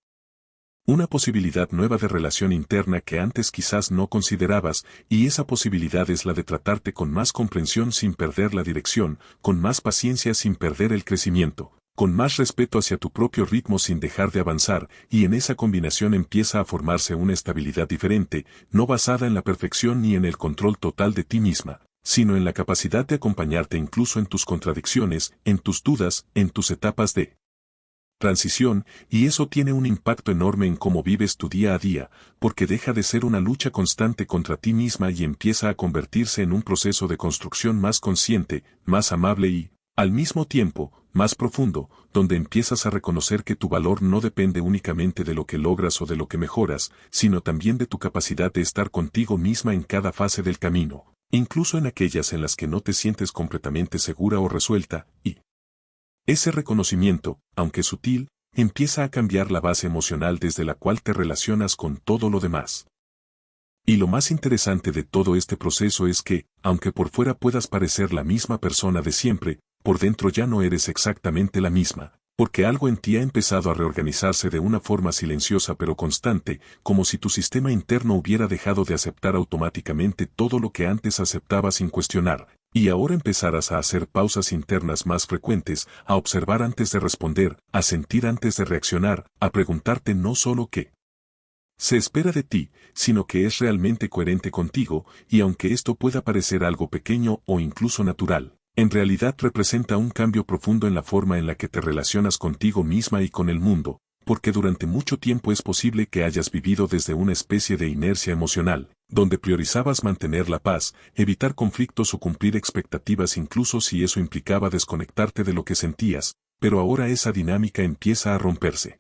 Una posibilidad nueva de relación interna que antes quizás no considerabas, y esa posibilidad es la de tratarte con más comprensión sin perder la dirección, con más paciencia sin perder el crecimiento, con más respeto hacia tu propio ritmo sin dejar de avanzar, y en esa combinación empieza a formarse una estabilidad diferente, no basada en la perfección ni en el control total de ti misma, sino en la capacidad de acompañarte incluso en tus contradicciones, en tus dudas, en tus etapas de transición, y eso tiene un impacto enorme en cómo vives tu día a día, porque deja de ser una lucha constante contra ti misma y empieza a convertirse en un proceso de construcción más consciente, más amable y, al mismo tiempo, más profundo, donde empiezas a reconocer que tu valor no depende únicamente de lo que logras o de lo que mejoras, sino también de tu capacidad de estar contigo misma en cada fase del camino, incluso en aquellas en las que no te sientes completamente segura o resuelta, y ese reconocimiento, aunque sutil, empieza a cambiar la base emocional desde la cual te relacionas con todo lo demás. Y lo más interesante de todo este proceso es que, aunque por fuera puedas parecer la misma persona de siempre, por dentro ya no eres exactamente la misma, porque algo en ti ha empezado a reorganizarse de una forma silenciosa pero constante, como si tu sistema interno hubiera dejado de aceptar automáticamente todo lo que antes aceptaba sin cuestionar, y ahora empezarás a hacer pausas internas más frecuentes, a observar antes de responder, a sentir antes de reaccionar, a preguntarte no solo qué se espera de ti, sino que es realmente coherente contigo, y aunque esto pueda parecer algo pequeño o incluso natural, en realidad representa un cambio profundo en la forma en la que te relacionas contigo misma y con el mundo, porque durante mucho tiempo es posible que hayas vivido desde una especie de inercia emocional, donde priorizabas mantener la paz, evitar conflictos o cumplir expectativas incluso si eso implicaba desconectarte de lo que sentías, pero ahora esa dinámica empieza a romperse.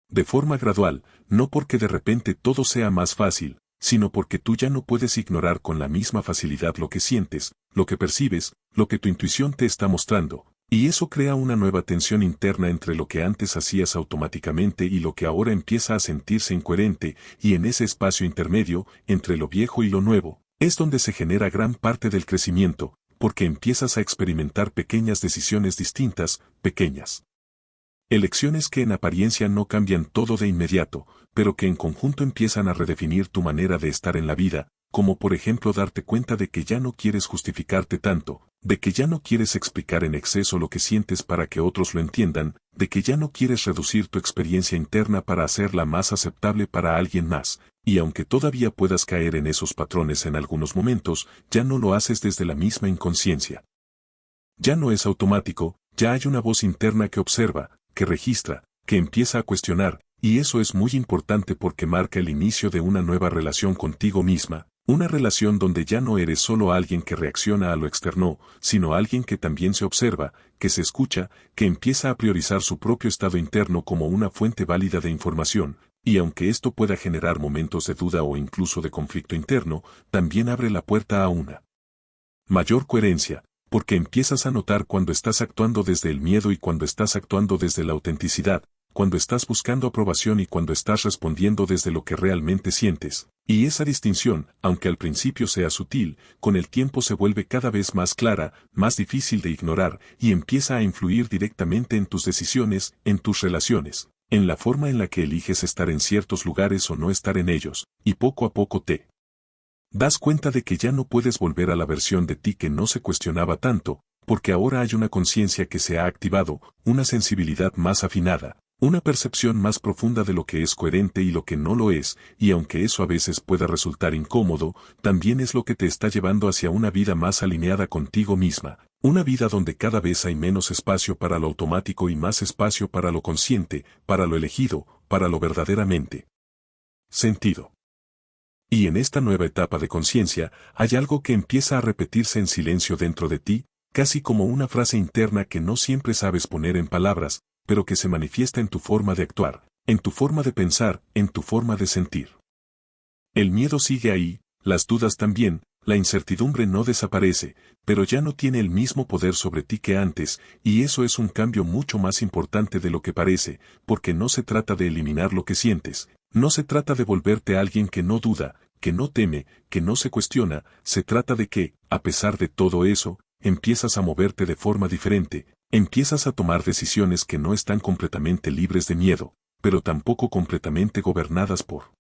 De forma gradual, no porque de repente todo sea más fácil, sino porque tú ya no puedes ignorar con la misma facilidad lo que sientes, lo que percibes, lo que tu intuición te está mostrando, y eso crea una nueva tensión interna entre lo que antes hacías automáticamente y lo que ahora empieza a sentirse incoherente, y en ese espacio intermedio, entre lo viejo y lo nuevo, es donde se genera gran parte del crecimiento, porque empiezas a experimentar pequeñas decisiones distintas, pequeñas elecciones que en apariencia no cambian todo de inmediato, pero que en conjunto empiezan a redefinir tu manera de estar en la vida, como por ejemplo darte cuenta de que ya no quieres justificarte tanto, de que ya no quieres explicar en exceso lo que sientes para que otros lo entiendan, de que ya no quieres reducir tu experiencia interna para hacerla más aceptable para alguien más, y aunque todavía puedas caer en esos patrones en algunos momentos, ya no lo haces desde la misma inconsciencia. Ya no es automático, ya hay una voz interna que observa, que registra, que empieza a cuestionar, y eso es muy importante porque marca el inicio de una nueva relación contigo misma, una relación donde ya no eres solo alguien que reacciona a lo externo, sino alguien que también se observa, que se escucha, que empieza a priorizar su propio estado interno como una fuente válida de información, y aunque esto pueda generar momentos de duda o incluso de conflicto interno, también abre la puerta a una mayor coherencia, porque empiezas a notar cuando estás actuando desde el miedo y cuando estás actuando desde la autenticidad, cuando estás buscando aprobación y cuando estás respondiendo desde lo que realmente sientes. Y esa distinción, aunque al principio sea sutil, con el tiempo se vuelve cada vez más clara, más difícil de ignorar, y empieza a influir directamente en tus decisiones, en tus relaciones, en la forma en la que eliges estar en ciertos lugares o no estar en ellos, y poco a poco te das cuenta de que ya no puedes volver a la versión de ti que no se cuestionaba tanto, porque ahora hay una conciencia que se ha activado, una sensibilidad más afinada, una percepción más profunda de lo que es coherente y lo que no lo es, y aunque eso a veces pueda resultar incómodo, también es lo que te está llevando hacia una vida más alineada contigo misma, una vida donde cada vez hay menos espacio para lo automático y más espacio para lo consciente, para lo elegido, para lo verdaderamente sentido. Y en esta nueva etapa de conciencia, hay algo que empieza a repetirse en silencio dentro de ti, casi como una frase interna que no siempre sabes poner en palabras, pero que se manifiesta en tu forma de actuar, en tu forma de pensar, en tu forma de sentir. El miedo sigue ahí, las dudas también, la incertidumbre no desaparece, pero ya no tiene el mismo poder sobre ti que antes, y eso es un cambio mucho más importante de lo que parece, porque no se trata de eliminar lo que sientes, no se trata de volverte alguien que no duda, que no teme, que no se cuestiona, se trata de que, a pesar de todo eso, empiezas a moverte de forma diferente, empiezas a tomar decisiones que no están completamente libres de miedo, pero tampoco completamente gobernadas por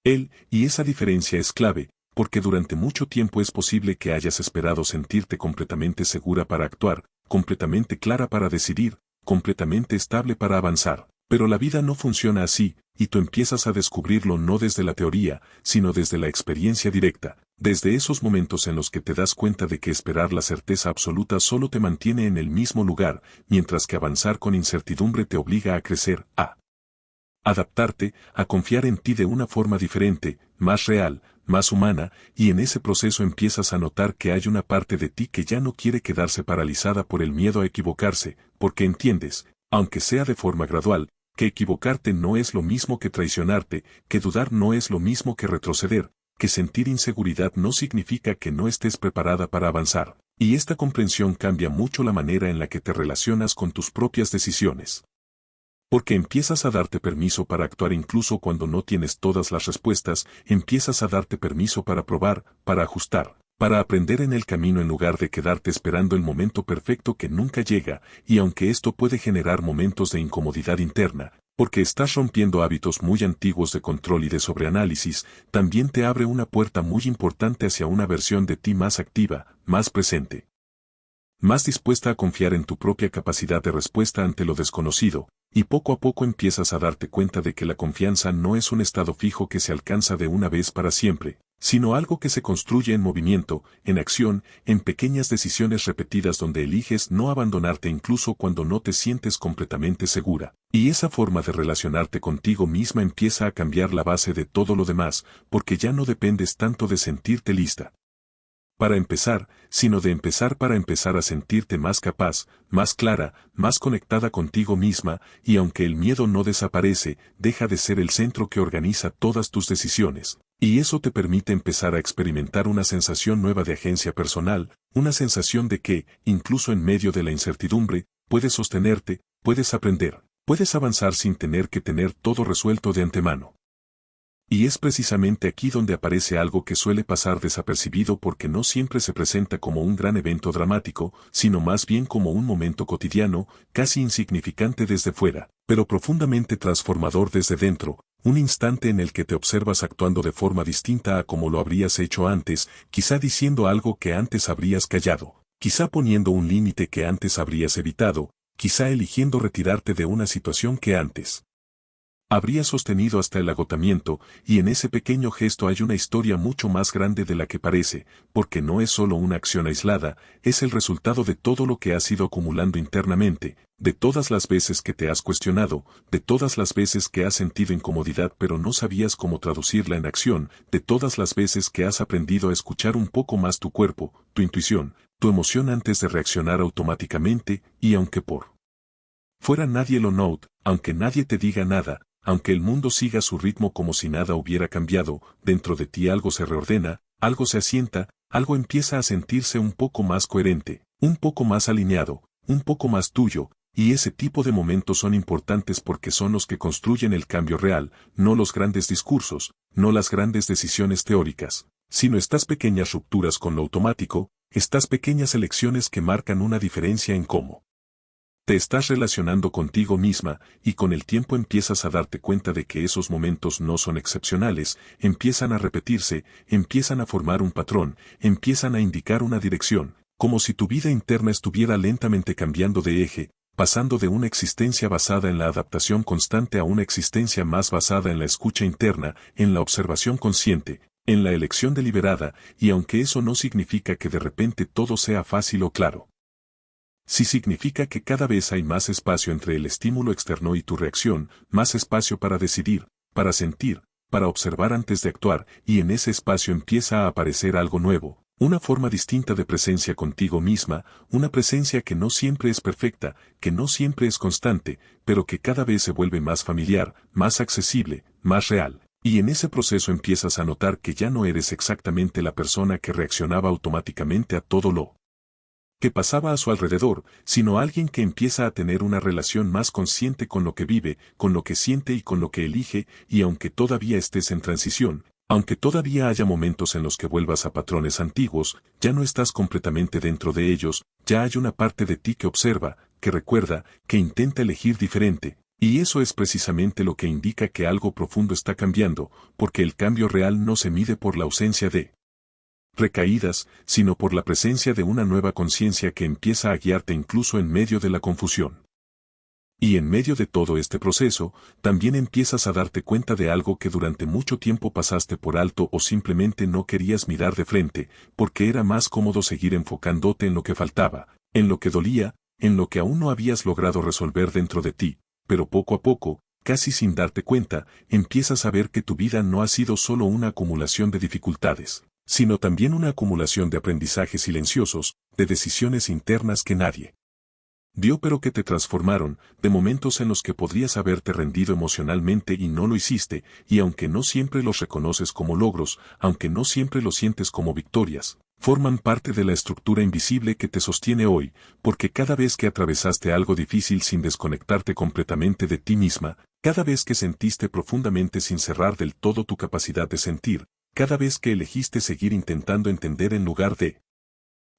él, y esa diferencia es clave, porque durante mucho tiempo es posible que hayas esperado sentirte completamente segura para actuar, completamente clara para decidir, completamente estable para avanzar. Pero la vida no funciona así, y tú empiezas a descubrirlo no desde la teoría, sino desde la experiencia directa, desde esos momentos en los que te das cuenta de que esperar la certeza absoluta solo te mantiene en el mismo lugar, mientras que avanzar con incertidumbre te obliga a crecer, a adaptarte, a confiar en ti de una forma diferente, más real, más humana, y en ese proceso empiezas a notar que hay una parte de ti que ya no quiere quedarse paralizada por el miedo a equivocarse, porque entiendes, aunque sea de forma gradual, que equivocarte no es lo mismo que traicionarte, que dudar no es lo mismo que retroceder, que sentir inseguridad no significa que no estés preparada para avanzar, y esta comprensión cambia mucho la manera en la que te relacionas con tus propias decisiones. Porque empiezas a darte permiso para actuar incluso cuando no tienes todas las respuestas, empiezas a darte permiso para probar, para ajustar, para aprender en el camino en lugar de quedarte esperando el momento perfecto que nunca llega, y aunque esto puede generar momentos de incomodidad interna, porque estás rompiendo hábitos muy antiguos de control y de sobreanálisis, también te abre una puerta muy importante hacia una versión de ti más activa, más presente, más dispuesta a confiar en tu propia capacidad de respuesta ante lo desconocido, y poco a poco empiezas a darte cuenta de que la confianza no es un estado fijo que se alcanza de una vez para siempre, sino algo que se construye en movimiento, en acción, en pequeñas decisiones repetidas donde eliges no abandonarte incluso cuando no te sientes completamente segura. Y esa forma de relacionarte contigo misma empieza a cambiar la base de todo lo demás, porque ya no dependes tanto de sentirte lista para empezar, sino de empezar para empezar a sentirte más capaz, más clara, más conectada contigo misma, y aunque el miedo no desaparece, deja de ser el centro que organiza todas tus decisiones. Y eso te permite empezar a experimentar una sensación nueva de agencia personal, una sensación de que, incluso en medio de la incertidumbre, puedes sostenerte, puedes aprender, puedes avanzar sin tener que tener todo resuelto de antemano. Y es precisamente aquí donde aparece algo que suele pasar desapercibido porque no siempre se presenta como un gran evento dramático, sino más bien como un momento cotidiano, casi insignificante desde fuera, pero profundamente transformador desde dentro, un instante en el que te observas actuando de forma distinta a como lo habrías hecho antes, quizá diciendo algo que antes habrías callado, quizá poniendo un límite que antes habrías evitado, quizá eligiendo retirarte de una situación que antes habría sostenido hasta el agotamiento, y en ese pequeño gesto hay una historia mucho más grande de la que parece, porque no es solo una acción aislada, es el resultado de todo lo que has ido acumulando internamente, de todas las veces que te has cuestionado, de todas las veces que has sentido incomodidad pero no sabías cómo traducirla en acción, de todas las veces que has aprendido a escuchar un poco más tu cuerpo, tu intuición, tu emoción antes de reaccionar automáticamente, y aunque por fuera nadie lo note, aunque nadie te diga nada, aunque el mundo siga su ritmo como si nada hubiera cambiado, dentro de ti algo se reordena, algo se asienta, algo empieza a sentirse un poco más coherente, un poco más alineado, un poco más tuyo, y ese tipo de momentos son importantes porque son los que construyen el cambio real, no los grandes discursos, no las grandes decisiones teóricas, sino estas pequeñas rupturas con lo automático, estas pequeñas elecciones que marcan una diferencia en cómo te estás relacionando contigo misma, y con el tiempo empiezas a darte cuenta de que esos momentos no son excepcionales, empiezan a repetirse, empiezan a formar un patrón, empiezan a indicar una dirección, como si tu vida interna estuviera lentamente cambiando de eje, pasando de una existencia basada en la adaptación constante a una existencia más basada en la escucha interna, en la observación consciente, en la elección deliberada, y aunque eso no significa que de repente todo sea fácil o claro, sí significa que cada vez hay más espacio entre el estímulo externo y tu reacción, más espacio para decidir, para sentir, para observar antes de actuar, y en ese espacio empieza a aparecer algo nuevo, una forma distinta de presencia contigo misma, una presencia que no siempre es perfecta, que no siempre es constante, pero que cada vez se vuelve más familiar, más accesible, más real. Y en ese proceso empiezas a notar que ya no eres exactamente la persona que reaccionaba automáticamente a todo lo que pasaba a su alrededor, sino alguien que empieza a tener una relación más consciente con lo que vive, con lo que siente y con lo que elige, y aunque todavía estés en transición, aunque todavía haya momentos en los que vuelvas a patrones antiguos, ya no estás completamente dentro de ellos, ya hay una parte de ti que observa, que recuerda, que intenta elegir diferente, y eso es precisamente lo que indica que algo profundo está cambiando, porque el cambio real no se mide por la ausencia de recaídas, sino por la presencia de una nueva conciencia que empieza a guiarte incluso en medio de la confusión. Y en medio de todo este proceso, también empiezas a darte cuenta de algo que durante mucho tiempo pasaste por alto o simplemente no querías mirar de frente, porque era más cómodo seguir enfocándote en lo que faltaba, en lo que dolía, en lo que aún no habías logrado resolver dentro de ti, pero poco a poco, casi sin darte cuenta, empiezas a ver que tu vida no ha sido solo una acumulación de dificultades, sino también una acumulación de aprendizajes silenciosos, de decisiones internas que nadie dio pero que te transformaron, de momentos en los que podrías haberte rendido emocionalmente y no lo hiciste, y aunque no siempre los reconoces como logros, aunque no siempre los sientes como victorias, forman parte de la estructura invisible que te sostiene hoy, porque cada vez que atravesaste algo difícil sin desconectarte completamente de ti misma, cada vez que sentiste profundamente sin cerrar del todo tu capacidad de sentir, cada vez que elegiste seguir intentando entender en lugar de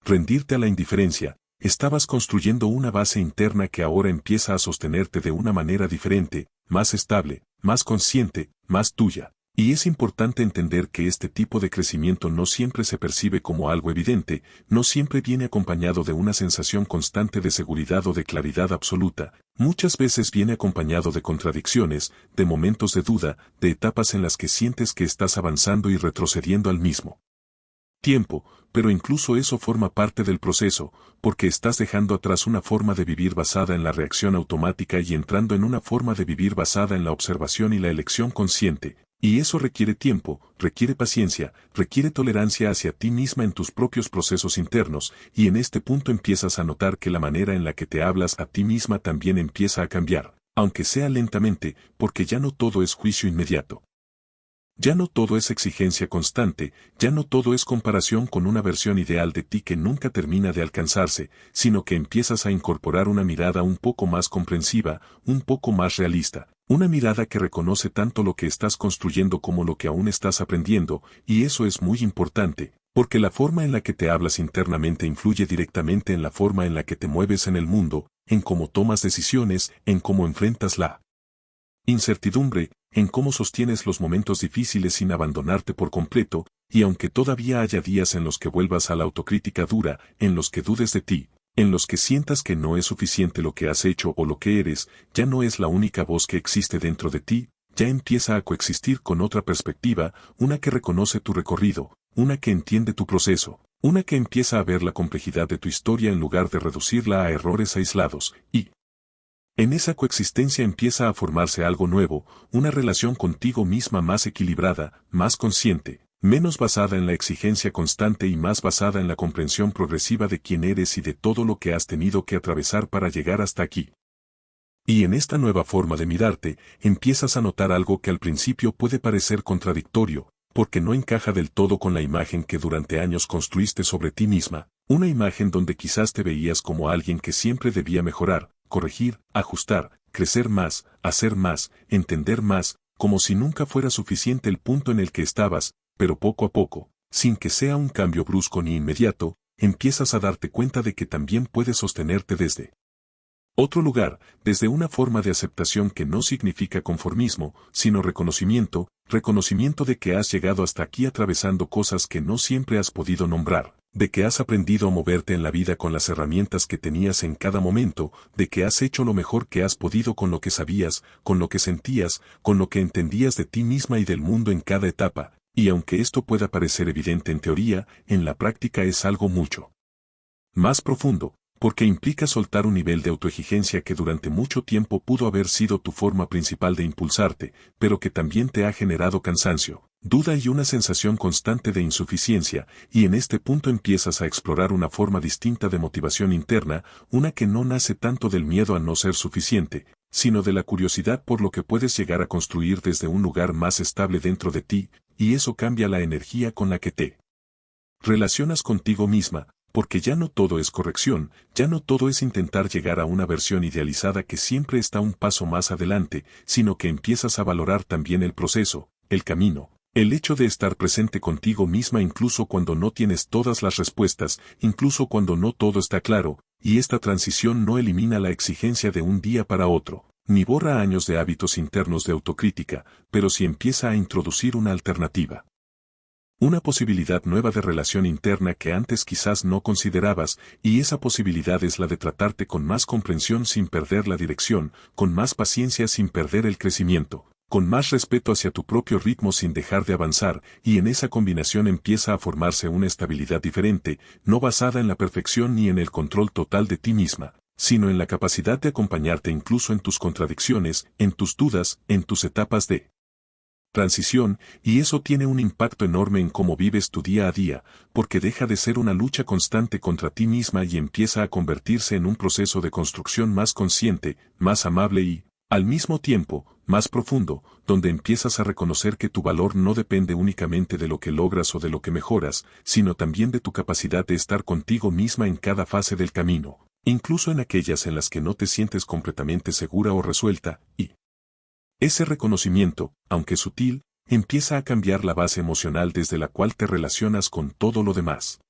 rendirte a la indiferencia, estabas construyendo una base interna que ahora empieza a sostenerte de una manera diferente, más estable, más consciente, más tuya. Y es importante entender que este tipo de crecimiento no siempre se percibe como algo evidente, no siempre viene acompañado de una sensación constante de seguridad o de claridad absoluta, muchas veces viene acompañado de contradicciones, de momentos de duda, de etapas en las que sientes que estás avanzando y retrocediendo al mismo tiempo, pero incluso eso forma parte del proceso, porque estás dejando atrás una forma de vivir basada en la reacción automática y entrando en una forma de vivir basada en la observación y la elección consciente, y eso requiere tiempo, requiere paciencia, requiere tolerancia hacia ti misma en tus propios procesos internos, y en este punto empiezas a notar que la manera en la que te hablas a ti misma también empieza a cambiar, aunque sea lentamente, porque ya no todo es juicio inmediato. Ya no todo es exigencia constante, ya no todo es comparación con una versión ideal de ti que nunca termina de alcanzarse, sino que empiezas a incorporar una mirada un poco más comprensiva, un poco más realista, una mirada que reconoce tanto lo que estás construyendo como lo que aún estás aprendiendo, y eso es muy importante, porque la forma en la que te hablas internamente influye directamente en la forma en la que te mueves en el mundo, en cómo tomas decisiones, en cómo enfrentas la Incertidumbre, en cómo sostienes los momentos difíciles sin abandonarte por completo, y aunque todavía haya días en los que vuelvas a la autocrítica dura, en los que dudes de ti, en los que sientas que no es suficiente lo que has hecho o lo que eres, ya no es la única voz que existe dentro de ti, ya empieza a coexistir con otra perspectiva, una que reconoce tu recorrido, una que entiende tu proceso, una que empieza a ver la complejidad de tu historia en lugar de reducirla a errores aislados, y en esa coexistencia empieza a formarse algo nuevo, una relación contigo misma más equilibrada, más consciente, menos basada en la exigencia constante y más basada en la comprensión progresiva de quién eres y de todo lo que has tenido que atravesar para llegar hasta aquí. Y en esta nueva forma de mirarte, empiezas a notar algo que al principio puede parecer contradictorio, porque no encaja del todo con la imagen que durante años construiste sobre ti misma, una imagen donde quizás te veías como alguien que siempre debía mejorar, corregir, ajustar, crecer más, hacer más, entender más, como si nunca fuera suficiente el punto en el que estabas, pero poco a poco, sin que sea un cambio brusco ni inmediato, empiezas a darte cuenta de que también puedes sostenerte desde otro lugar, desde una forma de aceptación que no significa conformismo, sino reconocimiento, reconocimiento de que has llegado hasta aquí atravesando cosas que no siempre has podido nombrar, de que has aprendido a moverte en la vida con las herramientas que tenías en cada momento, de que has hecho lo mejor que has podido con lo que sabías, con lo que sentías, con lo que entendías de ti misma y del mundo en cada etapa, y aunque esto pueda parecer evidente en teoría, en la práctica es algo mucho más profundo, porque implica soltar un nivel de autoexigencia que durante mucho tiempo pudo haber sido tu forma principal de impulsarte, pero que también te ha generado cansancio, duda y una sensación constante de insuficiencia, y en este punto empiezas a explorar una forma distinta de motivación interna, una que no nace tanto del miedo a no ser suficiente, sino de la curiosidad por lo que puedes llegar a construir desde un lugar más estable dentro de ti, y eso cambia la energía con la que te relacionas contigo misma, porque ya no todo es corrección, ya no todo es intentar llegar a una versión idealizada que siempre está un paso más adelante, sino que empiezas a valorar también el proceso, el camino, el hecho de estar presente contigo misma incluso cuando no tienes todas las respuestas, incluso cuando no todo está claro, y esta transición no elimina la exigencia de un día para otro, ni borra años de hábitos internos de autocrítica, pero sí empieza a introducir una alternativa. Una posibilidad nueva de relación interna que antes quizás no considerabas, y esa posibilidad es la de tratarte con más comprensión sin perder la dirección, con más paciencia sin perder el crecimiento, con más respeto hacia tu propio ritmo sin dejar de avanzar, y en esa combinación empieza a formarse una estabilidad diferente, no basada en la perfección ni en el control total de ti misma, sino en la capacidad de acompañarte incluso en tus contradicciones, en tus dudas, en tus etapas de transición, y eso tiene un impacto enorme en cómo vives tu día a día, porque deja de ser una lucha constante contra ti misma y empieza a convertirse en un proceso de construcción más consciente, más amable y, al mismo tiempo, más profundo, donde empiezas a reconocer que tu valor no depende únicamente de lo que logras o de lo que mejoras, sino también de tu capacidad de estar contigo misma en cada fase del camino, incluso en aquellas en las que no te sientes completamente segura o resuelta, y ese reconocimiento, aunque sutil, empieza a cambiar la base emocional desde la cual te relacionas con todo lo demás.